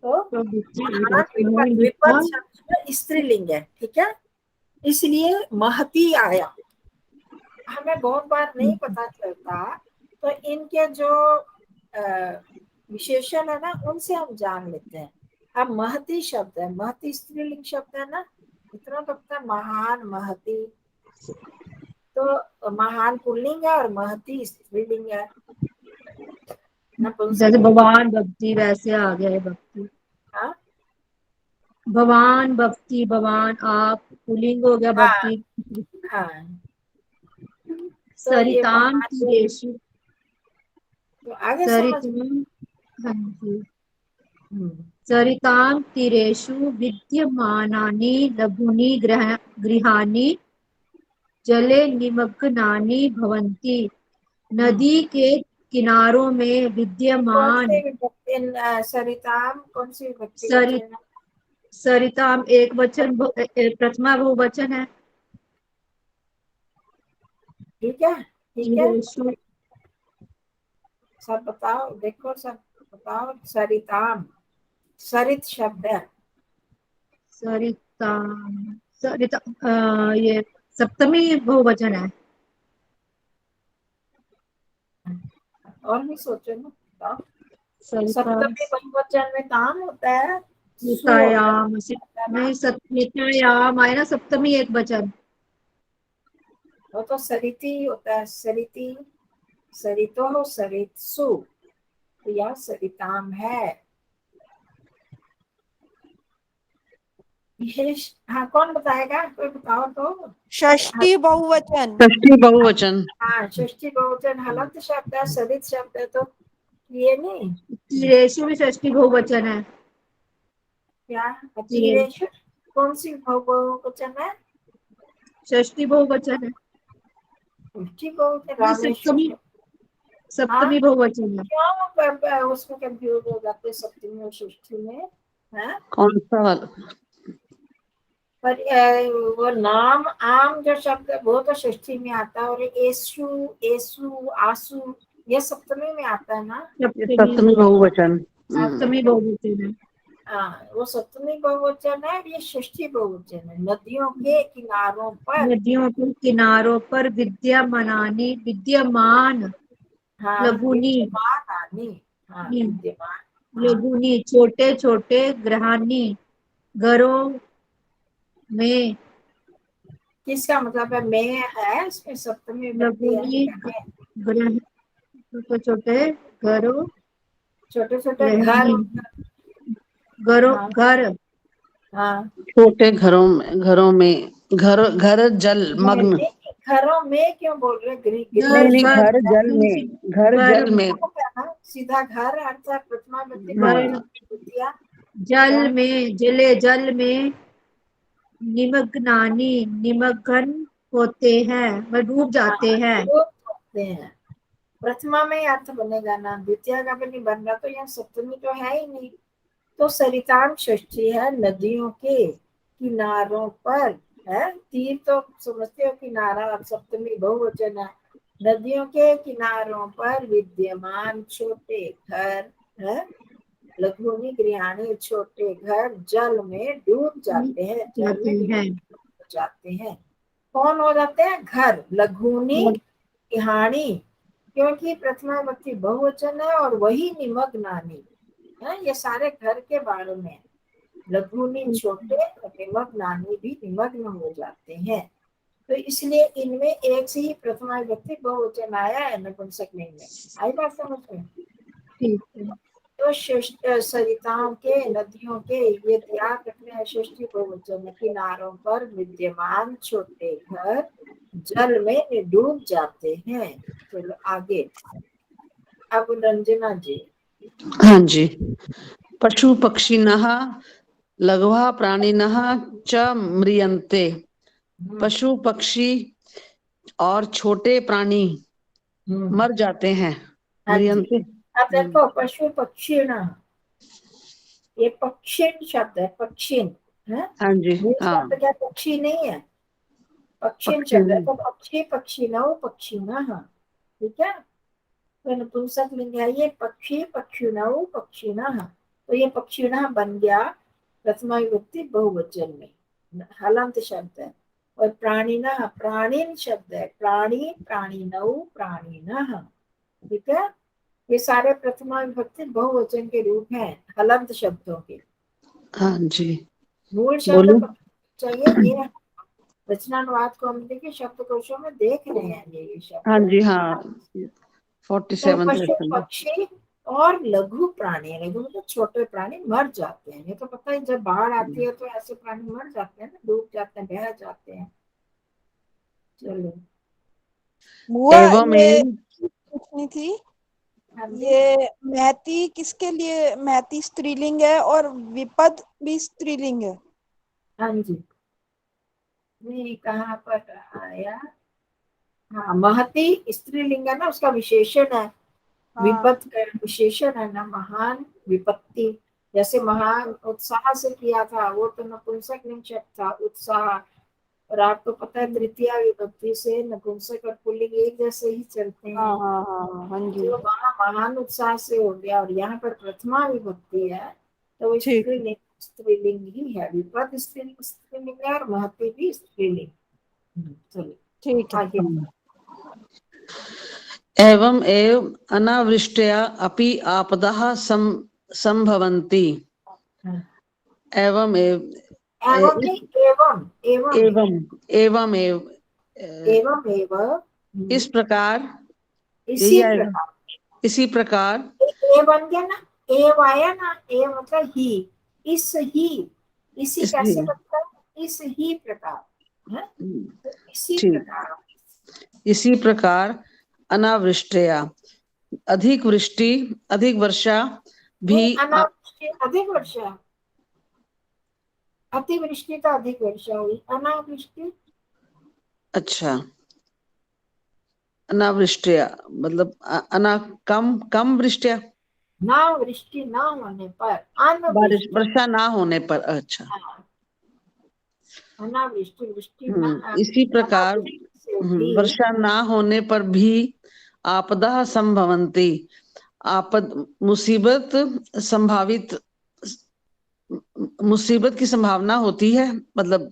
तो तो विपत्तियां आ महान जाती विपद, हैं। विपद शब्द स्त्रीलिंग है, ठीक है, इसलिए महती आया। हमें बहुत बार नहीं पता चलता, तो इनके जो विशेषण है ना, उनसे हम जान लेते हैं। अब महती शब्द है, महती स्त्रीलिंग शब्द है ना, इतना तो पता है, महान महती, तो महान पुल्लिंग है और महती स्त्रीलिंग है, जैसे नपुंसक लिंग। भगवान भक्ति वैसे आ गया है भक्ति। हाँ भगवान भक्ति, भगवान आप पुल्लिंग हो गया हाँ भक्ति। हाँ, तो ये सरिताम महान, तीरेषु, तो आगे समझ। सरिताम, हाँ जी, हम्म, सरिताम तीरेषु विद्यमानानि लघूनि गृहाणि जले निमग्नानि भवन्ति। नदी के किनारों में ये कौन विद्यमान से विभक्ति, सरिताम कौन सी विभक्ति का सरि चयन है? सरिताम एक वचन प्रथमा बहुवचन है। ठीक है ठीक है, तीरेषु, सब बताओ, देखो सब बताओ। सरिताम, सरित शब्द है। सरिताम, सरिता ये सप्तमी बहुवचन है। और भी सोचो ना, बताओ। सरिताम, सप्तमी बहुवचन में ताम होता है, सु होता नितायाम, है ना, नहीं नितायाम आए ना सप्तमी एक वचन। वो तो सरिति होता है, सरिति, सरितो सरित्सु, तो यह सरिताम है। विशेष, हाँ कौन बताएगा, कोई बताओ तो। षष्ठी बहुवचन। षष्ठी बहुवचन। हाँ, षष्ठी बहुवचन हलंत शब्द है, सरित शब्द है, तो ये नहीं तीरेषु भी षष्ठी बहुवचन है। क्या। तीर अतिरेश कौन सी बहुवचन है? षष्ठी बहुवचन है। षष्ठी बहुवचन नहीं, रामेश्वर। हाँ, सप्तमी बहुवचन है। क्यों उसमें कंफ्यूज हो जाते सप्तमी और षष्ठी में, है? कौन सा वाला? पर वो नाम आम जो शब्द है वो तो षष्ठी में आता है, और एसु एसु आसु ये सप्तमी में आता है ना। ये सप्तमी सप्तमी बहुवचन। सप्तमी बहुवचन है। हाँ, वो सप्तमी बहुवचन है, ये षष्ठी बहुवचन है। नदियों के किनारों पर, नदियों के किनारों पर विद्यमान हाँ लघुनी, विद्यमान आनी, हाँ विद्यमान, हाँ लघुनी छोटे छोटे गृहाणी घरों में, किसका मतलब है, मैं है इसमें सप्तमी विभक्ति है लघुनी क्या है? गृह, छोटे छोटे घरों, छोटे छोटे घर, गृहिणी, घरों हाँ घर, हाँ, छोटे घरों में घर घर जल मग्न। घरों में क्यों बोल रहे, गृह गृह घर नहीं नहीं, घर घर जल में, घर घर जल में। सीधा घर अर्थात प्रथमा विभक्ति घर हाँ, द्वितीया जल में, जल में निमग्नानी, निमग्न होते हैं, वह डूब हाँ, जाते हैं। वो होते हैं। प्रथमा में ही अर्थ बनेगा ना, द्वितीय का भी नहीं बन रहा, तो यहाँ सप्तमी तो है ही नहीं। तो सरिताम षष्ठी है, नदियों के किनारों पर, है। तीर तो समझते हो किनारा, अब सप्तमी बहुवचन है। नदियों के किनारों पर विद्यमान छोटे घर है, लघुनी गृहाणी छोटे घर जल में डूब जाते हैं, जल में जाती हैं। डूब जाते हैं। कौन हो जाते हैं? घर, लघुनी गृहाणी, क्योंकि प्रथमा विभक्ति बहुवचन है और वही निमग्नानी है। ये सारे घर के बारे में। लघुनी छोटे और निमग्नानी भी निमग्न हो जाते हैं। तो इसलिए इनमें एक से ही प्रथमा विभक्ति बहुवचन आया है नपुंसकलिंग में। आई बात समझ में? ठीक है। तो सरिताओं के, नदियों के, ये याद रखने हैं षष्ठी बहुवचन में। किनारों पर विद्यमान छोटे घर जल में डूब जाते हैं। चलो आगे। अब रंजना जी। हाँ जी। पशु पक्षिणः लघवः प्राणिनः च म्रियन्ते। पशु पक्षी और छोटे प्राणी मर जाते हैं। हाँ जी। म्रियन्ते। अब देखो पशु पक्षिण, ये पक्षिण शब्द है, पक्षिण है। हाँ जी। मूल हाँ, शब्द क्या पक्षी नहीं है, पक्षिण पक्षी शब्द है। तो पक्षी पक्षिणौ पक्षिणः, ठीक है। तो नपुंसक लिंग है ये, पक्षी पक्षिणौ पक्षिणः। तो ये पक्षिणः बन गया प्रथमा विभक्ति बहुवचन में, हलंत शब्द है। और प्राणिनः प्राणिन शब्द है, प्राणी प्राणिनौ प्राणिनः, ठीक है। ये सारे प्रथमा विभक्ति बहुवचन के रूप हैं हलंत शब्दों के। हाँ जी। मूल बोलो। शब्द चाहिए ये, रचनानुवाद को हम देखिए शब्दकोशों में देख रहे हैं ये शब्द। हाँ जी। हाँ, तो 47 पशु पक्षी और लघु प्राणी, लघु मतलब छोटे प्राणी मर जाते हैं। ये तो पता है, जब बाढ़ आती है तो ऐसे प्राणी मर जाते हैं ना, डूब जाते हैं, बह जाते हैं। चलो बुआ एवं ये एवं पूछनी थी, हाँ जी। ये महती किसके लिए? महती स्त्रीलिंग है और विपद भी स्त्रीलिंग है। हाँ जी, ये कहाँ पर आया? हाँ, महती स्त्रीलिंग है ना, उसका विशेषण है। हाँ विपत का विशेषण है ना, महान विपत्ति। जैसे महान उत्साह से किया था, वो तो नपुंसक लिंग शब्द था, उत्साह। और आपको पता है तृतीया विभक्ति से नपुंसक और पुल्लिंग एक जैसे ही चलते हाँ हैं। हाँ हाँ हाँ जी। जो वहाँ महान उत्साह से हो गया, और यहाँ पर प्रथमा विभक्ति है, तो वो ठीक स्त्रीलिंग ही है। विपद स्त्रीलिंग है और महती भी स्त्रीलिंग। चलिए ठीक है। आगे। एवं एव अनावृष्ट्या अपि आपदाः संभवन्ति। हाँ। एवं एव एवं नहीं, एवं एवं एवं एवं एव एवं एवं इस प्रकार, इसी यही आएगा। प्रकार। इसी प्रकार ए बन गया ना, एव आया ना, ए मतलब ही, इस ही, इसी कैसे इसलिए बनता है? इस ही प्रकार है, तो इसी ठीक, प्रकार। इसी प्रकार अनावृष्टया अधिक वृष्टि, अधिक वर्षा भी नहीं, अनावृष्टि अधिक वर्षा, अतिवृष्टि तो अधिक वर्षा हुई, अनावृष्टि अच्छा, अनावृष्टया मतलब अना कम कम वृष्टिया, ना, वृष्टि ना होने पर बारिश अनवृष्टि। वर्षा ना होने पर। अच्छा। हाँ, अनावृष्टि, वृष्टि ना, इसी प्रकार अनावृष्टि से भी वर्षा ना होने पर भी आपदा संभवन्ति, आपद मुसीबत संभावित, मुसीबत की संभावना होती है, मतलब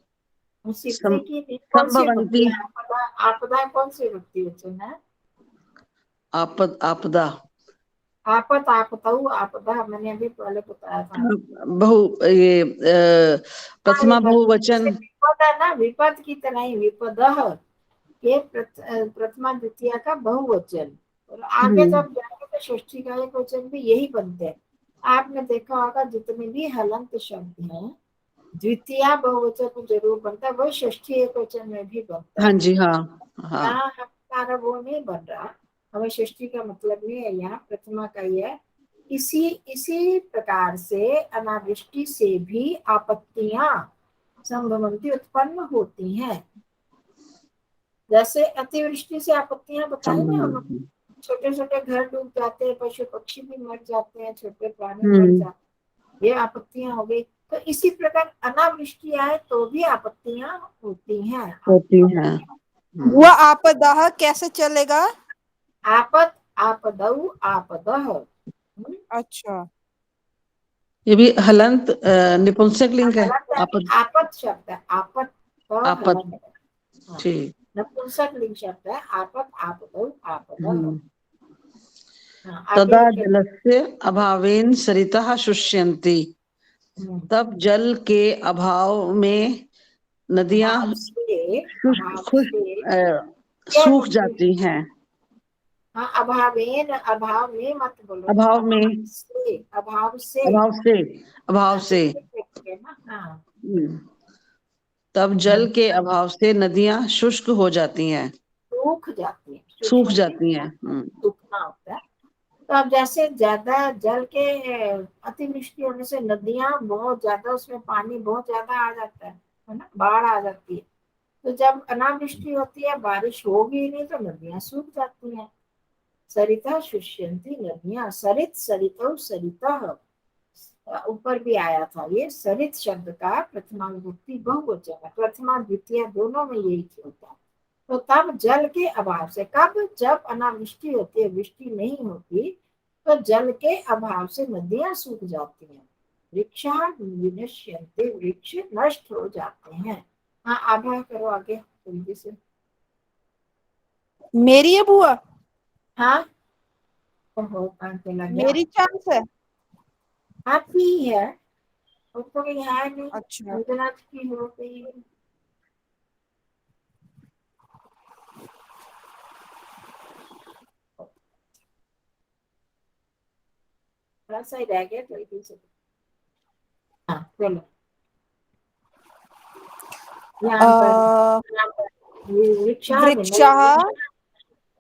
मुसीबत की कौन सी विभक्ति संभवन्ति। है? आपदा, आपदा कौन सी विभक्ति वचन है? आपद आपदा आपत, आपतऊ, आपदा मैंने अभी पहले बताया था। बहु ये हाँ, प्रथमा विभक्ति जैसे बहुवचन। विपद है ना, विपद की तरह ही विपदः ये प्रथमा द्वितीया का बहुवचन। और आगे हम्म, जब जाएंगे तो षष्ठी का एक वचन भी यही बनते हैं। आपने देखा होगा जितने भी हलंत शब्द हैं द्वितीया बहुवचन में जरूर बनता है, वही षष्ठी एक वचन में भी बनता हाँ है। जी। हाँ हाँ। यहाँ हमारा वो नहीं बन रहा, हमें षष्ठी का मतलब नहीं है, यहाँ प्रथमा का ही है। इसी इसी प्रकार से अनावृष्टि से भी आपत्तियां संभवंती उत्पन्न होती हैं। जैसे अतिवृष्टि से आपत्तियां बताई ना हम, छोटे छोटे घर डूब जाते हैं, पशु पक्षी भी मर जाते हैं, छोटे प्राणी मर हम्म, जाते हैं, ये आपत्तियां हो गई। तो इसी प्रकार अनावृष्टि आए तो भी आपत्तियां होती हैं। होती हैं। बुआ आपदा कैसे चलेगा? आपद, आपदौ, आपदः। अच्छा, ये भी हलंत निपुंसक लिंग है। हलंत आपद, आपद शब्द है, आपद आपद, हलंत। हाँ, ठीक। नपुंसक लिंग शब्द है, आपद, आपदौ, आपदः। हम्म। हाँ, तदा आगे जलस्य अभावेन सरितः शुष्यन्ति। हम्म, तब जल के अभाव में नदियां अभाव से, शुष्क अभाव खुश से क्या सूख होती है? जाती हैं। हाँ, अभावेन, अभाव में मत बोलो, अभाव में, अभाव से, अभाव से। अभाव से, अभाव हाँ, से। देखिए ना, हाँ। हम्म। तब जल के अभाव से नदियां शुष्क हो जाती हैं, सूख जाती है, शुष्क सूख होती जाती है, हैं। सूखना होता है। तो अब जैसे ज्यादा जल के अतिवृष्टि होने से नदियां बहुत ज्यादा, उसमें पानी बहुत ज्यादा आ जाता है ना, बाढ़ आ जाती है। तो जब अनावृष्टि होती है, बारिश होगी ही नहीं, तो नदियां सूख जाती हैं। सरिता शुष्यंती नदियां, सरित, सरितौ, सरितः। ऊपर भी आया था ये, सरित शब्द का प्रथमा विभक्ति बहुवचन है, प्रथमा द्वितीय दोनों में यही होता है। तो तब जल के अभाव से, कब? जब अनावृष्टि होती है, वृष्टि नहीं होती, तो जल के अभाव से नदियां सूख जाती हैं। वृक्षा विनश्यन्ते, वृक्ष नष्ट हो जाते हैं। हाँ, आभा करो आगे जल्दी से। मेरी है बुआ, हाँ, ओहो, कान पे लग गया। मेरी चांस है। आपकी ही है, वो तो कोई है नहीं। अच्छा, अंजना की हो गई। थोड़ा सा ही रह गया, जल्दी से। हाँ, चलो। यहाँ पर, वृक्षा वृक्षः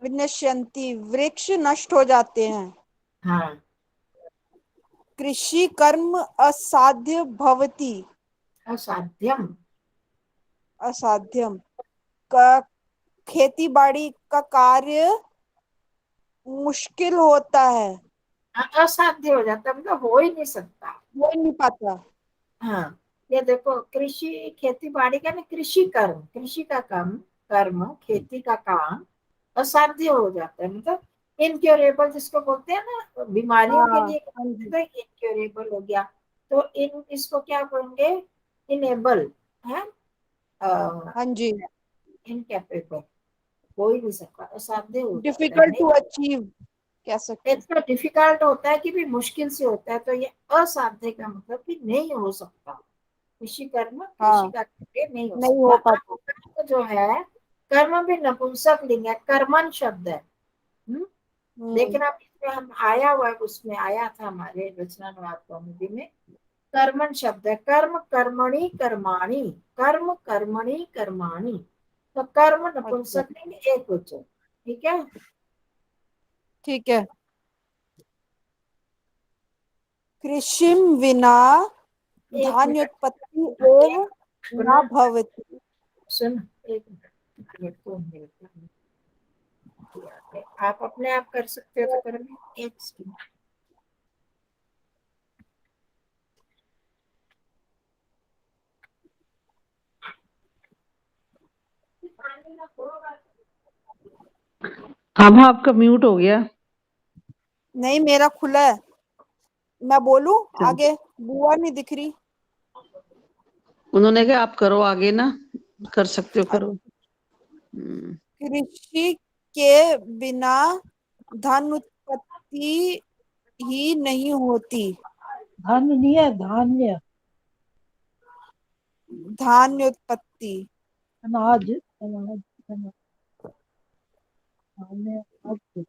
विनश्यन्ति, वृक्ष नष्ट हो जाते हैं। हाँ, कृषि कर्म असाध्य भवति, असाध्यम। असाध्यम का, खेती बाड़ी का कार्य मुश्किल होता है, असाध्य हो जाता है, मतलब हो ही नहीं सकता। हो ही नहीं पाता। हाँ, ये देखो, कृषि खेती बाड़ी का ना, कृषि कर्म, कृषि का काम, कर्म, खेती का काम असाध्य हो जाता है, मतलब इनक्योरेबल जिसको बोलते हैं ना, बीमारियों के हाँ, लिए हाँ जी, तो इनक्योरेबल हो गया। तो इन इसको क्या बोलेंगे? इनेबल है, हाँ जी। इनकेपेबल, हो ही नहीं सकता, असाध्य हो जाता है। डिफिकल्ट टू अचीव कह सकते हैं। इतना डिफिकल्ट होता है कि भी मुश्किल से होता है, तो ये असाध्य का मतलब कि नहीं हो सकता। कृषि कर्म, कृषि हाँ, का कार्य नहीं हो नहीं सकता। हो अब पाता। कर्म जो है, कर्म भी नपुंसक लिंग है, कर्मन शब्द है। हम्म? हम्म, लेकिन अब इसमें हम आया हुआ है, उसमें आया था हमारे रचनानुवाद कौमुदी में, कर्मण शब्द है, कर्म कर्मणि कर्माणि, कर्म कर्मणि कर्माणि। तो कर्म अच्छा, नपुंसक लिंग एक वचन, ठीक है। ठीक है। कृषिम विना एक मिनट, धान्योत्पत्ति एव सुनो, न भवति। सुन, एक मिनट, दो मिनट। आप अपने आप कर सकते हो तो करोगे, एक सेकंड। आभा आपका म्यूट हो गया। नहीं, मेरा खुला है। मैं बोलूं आगे? बुआ नहीं दिख रही। उन्होंने कहा आप करो आगे ना, कर सकते हो करो। कृषि के बिना धन उत्पत्ति ही नहीं होती। धान्य नहीं है, धान्य, धान्य उत्पत्ति। अनाज, अनाज, अनाज, धान्य, अनाज।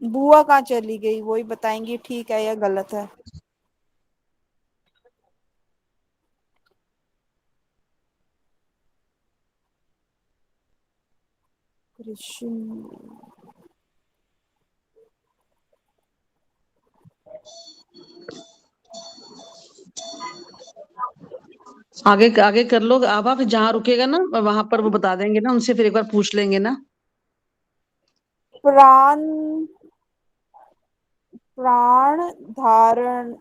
बुआ कहाँ चली गई? वही बताएंगी ठीक है या गलत है। कृषि, आगे आगे कर लो आभा, फिर जहाँ रुकेगा ना वहां पर वो बता देंगे ना, उनसे फिर एक बार पूछ लेंगे ना। प्राण, प्राण धारण,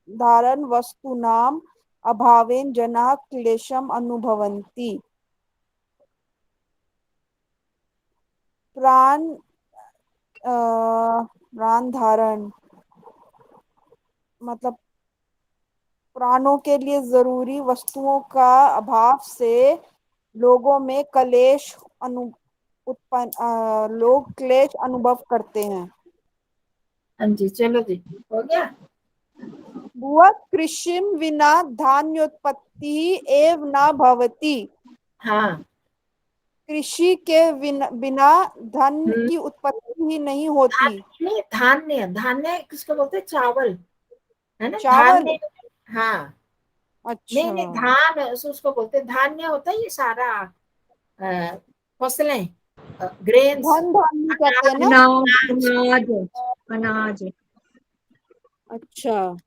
धारण वस्तूनाम अभावेन जनाः क्लेशम अनुभवन्ति। प्राण प्राण धारण मतलब प्राणों के लिए जरूरी वस्तुओं का अभाव से लोगों में लोग क्लेश अनुभव करते हैं। हाँ जी, चलो जी, हो गया। बुआ, कृषिम विना धान्योत्पत्ति एव न भवति। हाँ। कृषि के बिना धन हम्म। की उत्पत्ति ही नहीं होती। नहीं, धान्य, धान्य किसको बोलते हैं? चावल, है ना, चावल। धान्य। हाँ, नहीं अच्छा। नहीं, धान उसको बोलते हैं। धान्य होता है ये सारा फसलें, ग्रेन्स, धन धान्य कहते हैं ना। अनाज अनाज अनाज। अच्छा।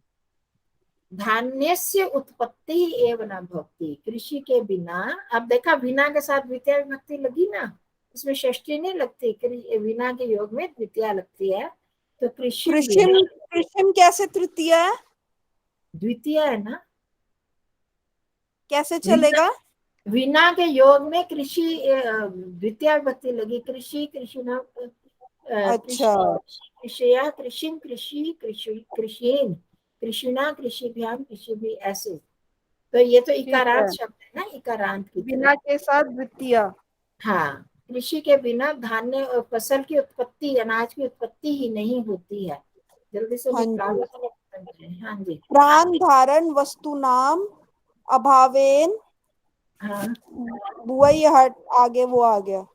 धान्यस्य उत्पत्ति एव न भवति। कृषि के बिना, अब देखा बिना के साथ द्वितीय विभक्ति लगी ना, इसमें षष्ठी नहीं लगती, बिना के योग में द्वितीय लगती है। तो कृषि कृषिम, बिना, कृषिम कैसे तृतीय है? द्वितीय है ना। कैसे बिना, चलेगा? बिना के योग में कृषि द्वितीय विभक्ति लगी। कृषि, कृषि ना, अच्छा। कृषि, कृषया, कृषिम, कृषि, कृषि, कृषिन, कृषिणा, कृषिभ्याम, कृषि भी, ऐसे। तो ये तो ठीक है, इकारांत शब्द है ना, इकारांत की तरह। बिना के साथ द्वितीय। हाँ, कृषि के बिना धान्य और फसल की उत्पत्ति, अनाज की उत्पत्ति ही नहीं होती है। जल्दी से हाँ निकालो। जी। हाँ जी। प्राण धारण वस्तुनाम अभावेन, हाँ। बुआ ये हट आगे वो आ गया। हाँ।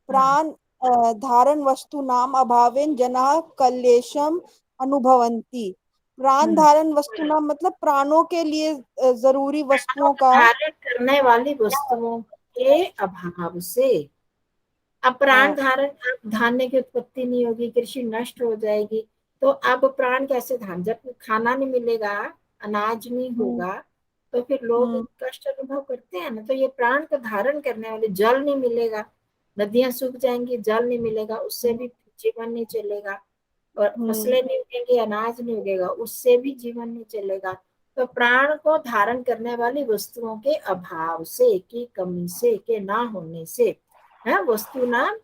प्राण धारण वस्तुनाम अभावेन जनाः क्लेशम अनुभवन्ति। प्राण धारण वस्तुनाम मतलब प्राणों के लिए जरूरी वस्तुओं का। धारण करने वाली वस्तुओं के अभाव से। अब प्राण हाँ। धारण, अब धान्य की उत्पत्ति नहीं होगी, कृषि नष्ट हो जाएगी, तो अब प्राण कैसे धारण? जब खाना नहीं मिलेगा, अनाज नहीं हम्म, होगा, तो फिर लोग हम्म, कष्ट अनुभव करते हैं ना। तो ये प्राण को धारण करने वाले, जल नहीं मिलेगा, नदियां सूख जाएंगी, जल नहीं मिलेगा, उससे भी जीवन नहीं चलेगा। और हम्म, फसलें नहीं उगेंगी, अनाज नहीं उगेगा, उससे भी जीवन नहीं चलेगा। तो प्राण को धारण करने वाली वस्तुओं के अभाव से, की कमी से, के ना होने से, है वस्तु नाम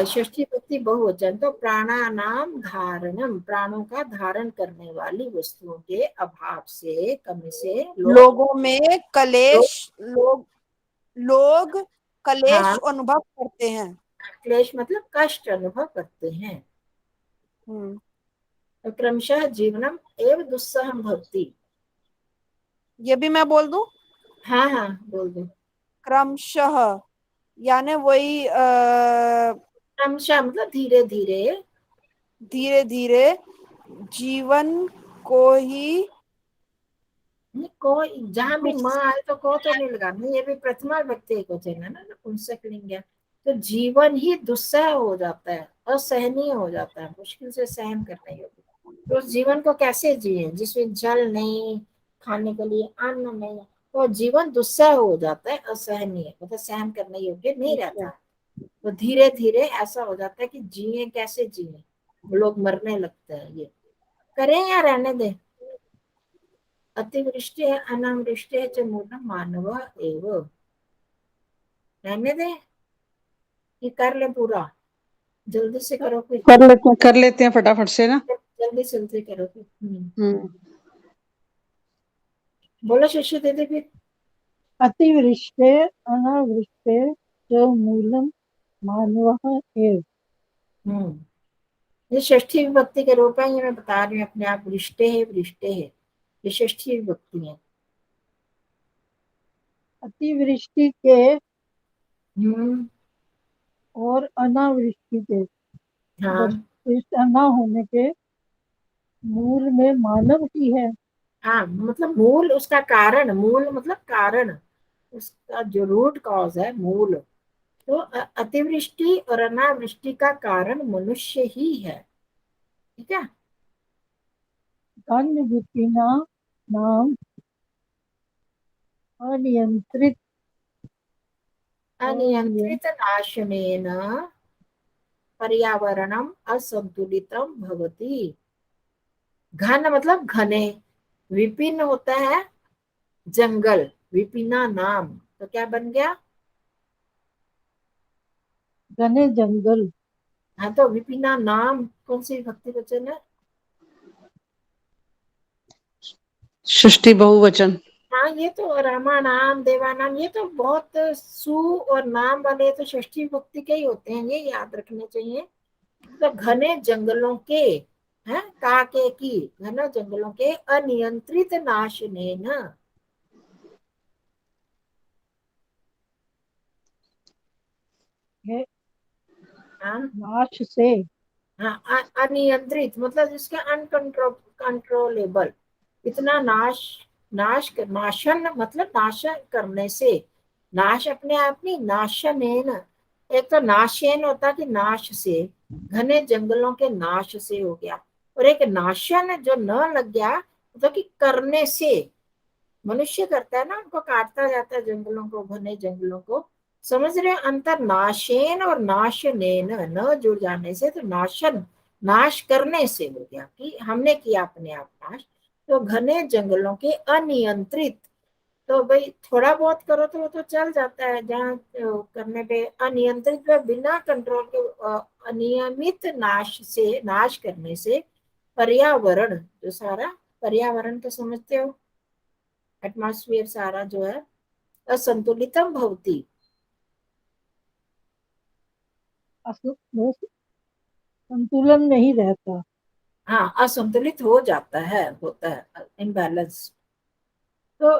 षष्ठी विभक्ति बहुवचन। तो प्राणानाम धारणम, प्राणों का धारण करने वाली वस्तुओं के अभाव से, कमी से लोग, लोगों में कलेश, लोग हाँ, कलेश अनुभव करते हैं। क्लेश मतलब कष्ट अनुभव करते हैं। हम्म, तो क्रमशः जीवनम एव दुस्सहम भवति। ये भी मैं बोल दूं? हाँ हाँ, बोल दो। क्रमशः यानी वही क्रमशः मतलब धीरे धीरे। धीरे धीरे जीवन को ही नहीं, को जहां भी माँ दुस- आए तो को तो नहीं लगाना, ये भी प्रथमा व्यक्ति को चाहिए ना, नपुंसक लिंग है। तो जीवन ही दुस्सह हो जाता है, असहनीय हो जाता है, मुश्किल से सहन करना योग्य। तो उस जीवन को कैसे जिए जिसमें जल नहीं, खाने के लिए अन्न नहीं, तो जीवन दुस्सह हो जाता है, असहनीय, मतलब सहन करने योग्य नहीं रहता। तो धीरे धीरे ऐसा हो जाता है कि जिए कैसे जिए, लोग मरने लगते हैं। ये करें या रहने दें? अतिवृष्टि अनावृष्टि च मूलम मानव एव। रहने दें कि कर ले पूरा? जल्दी से करो फिर, कर लेते हैं फटाफट से ना। जल्दी जल्दी करो फिर। हम्म। बोलो शिशु दीदी फिर। अतिवृष्टे अनावृष्टे च मूलम मानवः एव। ये षष्ठी विभक्ति के रूप है, ये मैं बता रही हूँ अपने आप। वृष्टे है, वृष्टे है, ये षष्ठी विभक्ति है। अतिवृष्टि के हम्म। और अनावृष्टि के, हाँ वर्षा न होने के मूल में मानव ही है। हाँ, मतलब मूल, उसका कारण, मूल मतलब कारण, उसका जो रूट कॉज है, मूल। तो अतिवृष्टि और अनावृष्टि का कारण मनुष्य ही है। ठीक है। धान्य विपिना नाम अनियंत्रित अनियंत्रित नाशनेन पर्यावरणम असंतुलितम भवति। घन मतलब घने, विपिन होता है जंगल, विपिना नाम, तो क्या बन गया? घने जंगल, हाँ, तो विपिना नाम कौन सी विभक्ति वचन है? षष्ठी बहुवचन। हाँ, ये तो रामानाम देवानाम, ये तो बहुत सु और नाम वाले तो षष्ठी विभक्ति के ही होते हैं, ये याद रखने चाहिए। तो घने जंगलों के, है काके की, घने जंगलों के अनियंत्रित नाशने न, है हाँ नाश से, हाँ, अनियंत्रित मतलब जिसका कंट्रोलेबल, इतना नाशन मतलब नाश करने से, नाश अपने आप नहीं, नाशनेन, एक तो नाशेन होता कि नाश से, घने जंगलों के नाश से हो गया, और एक नाशन जो न लग गया तो कि करने से, मनुष्य करता है ना, उनको काटता जाता है जंगलों को, घने जंगलों को, समझ रहे हो अंतर? नाशेन और नाशनेन, न जुड़ जाने से, तो नाशन नाश करने से हो गया कि हमने किया अपने आप नाश। तो घने जंगलों के अनियंत्रित, तो भाई थोड़ा बहुत करो तो वो तो चल जाता है, जहाँ करने पे अनियंत्रित पे बिना कंट्रोल के अनियमित नाश से, नाश करने से, पर्यावरण जो सारा, पर्यावरण तो समझते हो, एटमॉस्फेयर सारा जो है, असंतुलितम भवति, वो संतुलन नहीं रहता। हाँ असंतुलित हो जाता है, होता है इम्बैलेंस। तो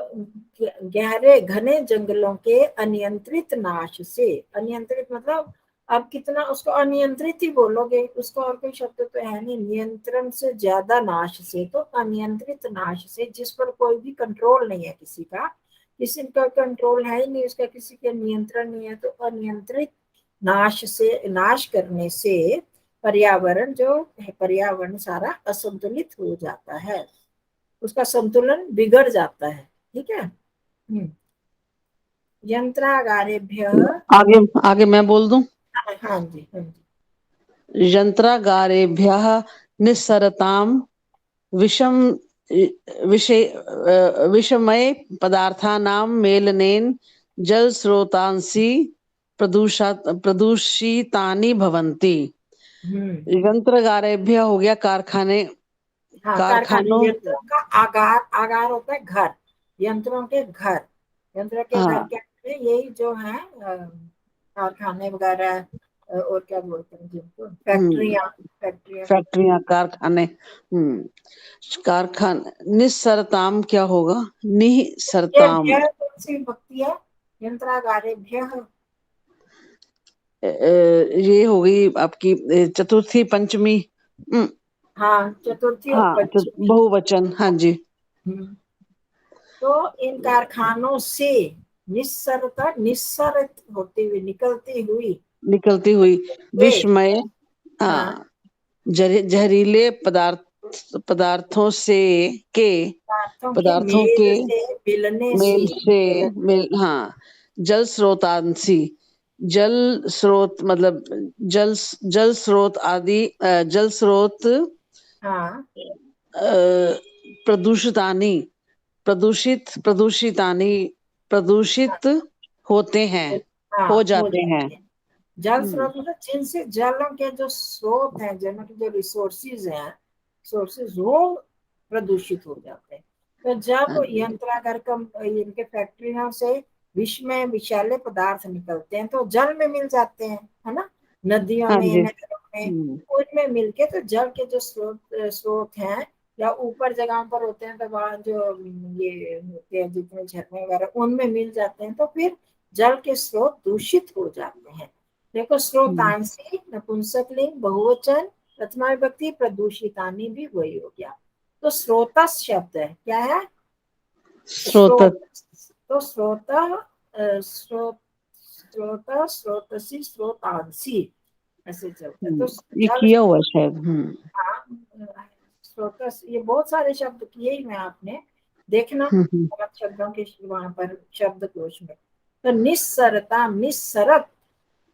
गहरे घने जंगलों के अनियंत्रित नाश से, अनियंत्रित मतलब आप कितना उसको अनियंत्रित ही बोलोगे, उसका और कोई शब्द तो है नहीं, नियंत्रण से ज्यादा नाश से, तो अनियंत्रित नाश से, जिस पर कोई भी कंट्रोल नहीं है किसी का, किसी का कंट्रोल है ही नहीं, उसका किसी के नियंत्रण नहीं है, तो अनियंत्रित नाश से, नाश करने से पर्यावरण जो है, पर्यावरण सारा असंतुलित हो जाता है, उसका संतुलन बिगड़ जाता है। ठीक है। यंत्रागारेभ्य, आगे आगे मैं बोल दूं। हाँ जी हाँ जी, यंत्रागारेभ्यः निस्सरताम विषम विषय विषमय पदार्थानां मेलनेन जल स्रोतांसि प्रदूषितानि भवन्ति। यंत्रगारेभ्य हो गया कारखाने, हाँ कारखाने, कारखानों, यंत्रों का आगार, आगार होता है घर, यंत्रों के घर, यंत्र के घर हाँ क्या होते हैं? यही जो है कारखाने वगैरह, और क्या बोलते हैं जिनको, फैक्ट्रियाँ, फैक्ट्रियाँ, फैक्ट्रियां, कारखाने, कारखाने। निस्सरताम क्या होगा? ये निःसरताम, भ्य कौन सी विभक्ति है? यंत्रागारेभ्य, ये होगी आपकी चतुर्थी पंचमी, हाँ चतुर्थी और हाँ पंचमी। बहुवचन, हाँ जी। हम्म। तो इन कारखानों से निस्सरता, निस्सरित होती हुई, निकलती हुई, निकलती हुई वे, विषमय, हाँ हाँ जहरीले पदार्थों से, के पदार्थों पदार्थों के के मेल से, मिलने मेल से, से, मेल, हाँ जल स्रोतांसी, जल स्रोत मतलब जल जल स्रोत आदि, जल स्रोत हाँ प्रदूषितानि, प्रदूषितानि, प्रदूषित होते हैं, हाँ हो हो जाते हैं। जाते हैं। जल हम्म, स्रोत मतलब जिनसे जलों के जो स्रोत हैं, जलों के जो रिसोर्सेज हैं, सोर्सेज, वो प्रदूषित हो जाते हैं। तो जब हाँ जी, यंत्रागार कम इनके फैक्ट्रियों से विष में विषैले पदार्थ निकलते हैं, तो जल में मिल जाते हैं, है ना, नदियों हाँ में, जी, नहरों में, उनमें मिलके, तो जल के जो स्रोत हैं, या ऊपर जगहों पर होते हैं, तो वहाँ जो ये होते हैं जितने झरने वगैरह, उनमें मिल जाते हैं, तो फिर जल के स्रोत दूषित हो जाते हैं। देखो, स्रोतांसी नपुंसक लिंग बहुवचन, प्रथमा विभक्ति, प्रदूषितानी भी वही हो गया। तो स्रोतस शब्द है, क्या है? स्रोत, स्रोत। तो स्रोत, स्रोतसी, स्रोतांसी, ऐसे चलता है। तो ये जल, किया हुआ है शायद। स्रोतस, ये बहुत सारे शब्द किए ही में आपने, देखना हम्म, शब्दों के वहां पर शब्दकोश में। तो निस्सरता, निस्सरत,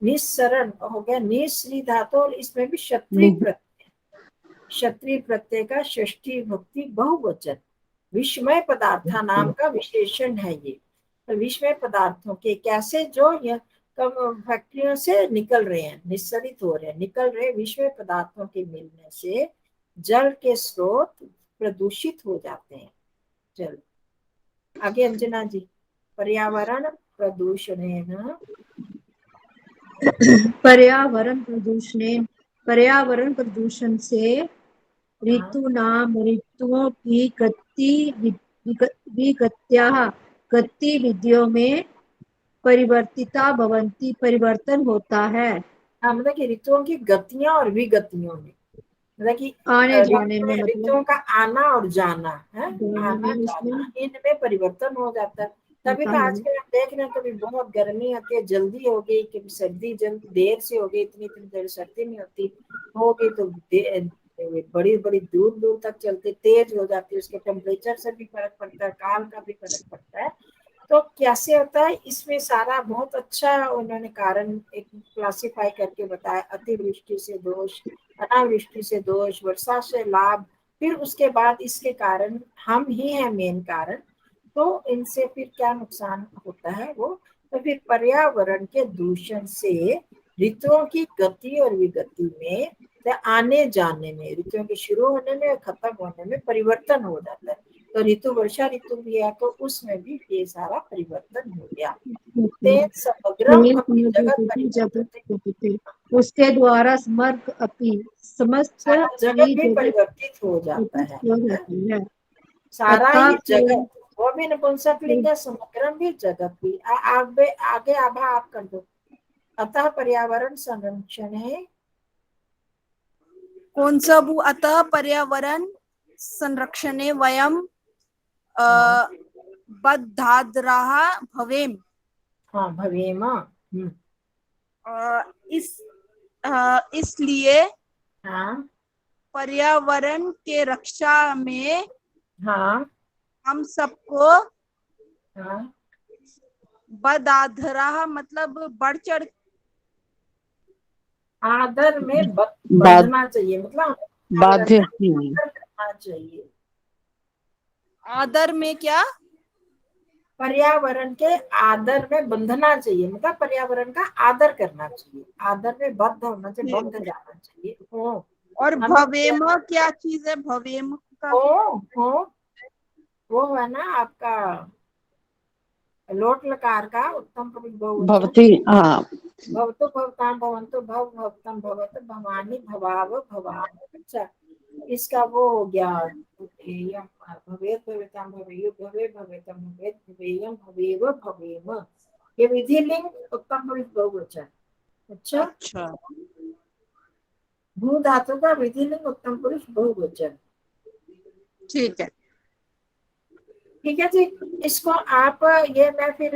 निस्सरण हो गया, निश्री धातु, और इसमें भी क्षत्रिय हम्म, प्रत्यय, क्षत्रिय प्रत्यय का षष्ठी विभक्ति बहुवचन, विषमय पदार्थ नाम का विशेषण है ये। तो विषमय पदार्थों के कैसे जो यह फैक्ट्रियों से निकल रहे हैं, निस्सरित हो रहे हैं, निकल रहे विषमय पदार्थों के मिलने से जल के स्रोत प्रदूषित हो जाते हैं। जल आगे अंजना जी, पर्यावरण प्रदूषणेन पर्यावरण प्रदूषण से ऋतुओं की गतिविधियों में परिवर्तन होता है। हाँ, मतलब कि ऋतुओं की गतियां और विगतियों में, मतलब कि आने जाने में, मतलब ऋतुओं का आना और जाना है, जाने आना में उसमें जाना इनमें परिवर्तन हो जाता है। तभी होता तो है। आजकल हम देख रहे हैं, कभी बहुत गर्मी आती है जल्दी हो गई, कभी सर्दी जल्दी देर से हो गई, इतनी इतनी देर सर्दी नहीं होती, हो गई तो बड़ी बड़ी दूर दूर तक चलते, तेज हो जाती है, उसके टेम्परेचर से भी फर्क पड़ता है, काल का भी फर्क पड़ता है। तो कैसे होता है, इसमें सारा बहुत अच्छा उन्होंने कारण एक क्लासिफाई करके बताया। अतिवृष्टि से दोष, अनावृष्टि से दोष, वर्षा से लाभ, फिर उसके बाद इसके कारण हम ही हैं मेन कारण। तो इनसे फिर क्या नुकसान होता है वो, तो फिर पर्यावरण के दूषण से ऋतुओं की गति और विगति में, तो आने जाने में, ऋतुओं के शुरू होने में और खत्म होने में परिवर्तन हो जाता है। तो ऋतु वर्षा ऋतु भी है, तो उसमें भी ये सारा परिवर्तन हो गया। तेन समग्रम अपनी जगत परिवर्तते, उसके द्वारा समस्त सारा जगत ही भी जगत परिवर्तित हो जाता है। हो जाती है। सारा अतः ही जगत, वो भी नपुंसक लिंग है, समग्रम भी जगत भी। आगे आभा आप कर दो। अतः पर्यावरण संरक्षण है, कौन सा भू, अतः पर्यावरण संरक्षणे वयम बद्धाद्राः भवेम। हाँ भवेम, इस इसलिए हाँ पर्यावरण के रक्षा में हाँ हम सबको हाँ बद्धाद्राः मतलब बढ़ चढ़, आदर में बाद बंधना चाहिए, मतलब क्या बाध्य करना है, आदर करना चाहिए। आदर में क्या, पर्यावरण के आदर में बंधना चाहिए, मतलब पर्यावरण का आदर करना चाहिए, आदर में बद्ध होना चाहिए, बंध जाना चाहिए। हो और हमें भवेम क्या चीज है, भवेम का हो वो है ना आपका लोट लकार का उत्तम पुरुष बहुवचन। भवती, हाँ भवतो भवतां भवन्तु भव भवतं भवत भवानी भवाव भवाम। अच्छा, इसका वो हो गया, भवेत् भवेतां भवेयु भवे भवेतं भवेत् भवेयं भवेव भवेम, ये विधिलिंग उत्तम पुरुष बहुवचन। अच्छा, अच्छा भू धातु का विधिलिंग उत्तम पुरुष बहुवचन। ठीक है। ठीक है जी, इसको आप, ये मैं फिर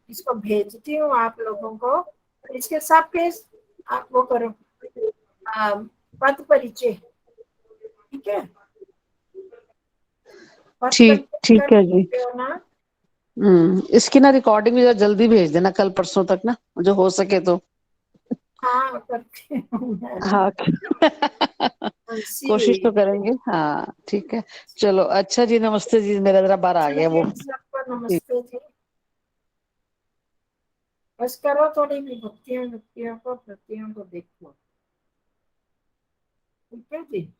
इसको भेजती हूँ आप लोगों को, इसके सब पे आप वो करो, पद परिचय। ठीक है, पद ठीक परिचय कर ठीक है जी। सकते हो ना। इसकी ना रिकॉर्डिंग भी जल्दी भेज देना, कल परसों तक ना, जो हो सके तो। हाँ करती हूँ मैं भी। हाँ कोशिश तो करेंगे। हाँ ठीक है, चलो अच्छा जी, नमस्ते जी, मेरा जरा बाहर आ गया वो। चलिए सबको नमस्ते जी। बस करो थोड़ी विभक्तियों विभक्तियों को, प्रत्ययों को देखो। ठीक है जी।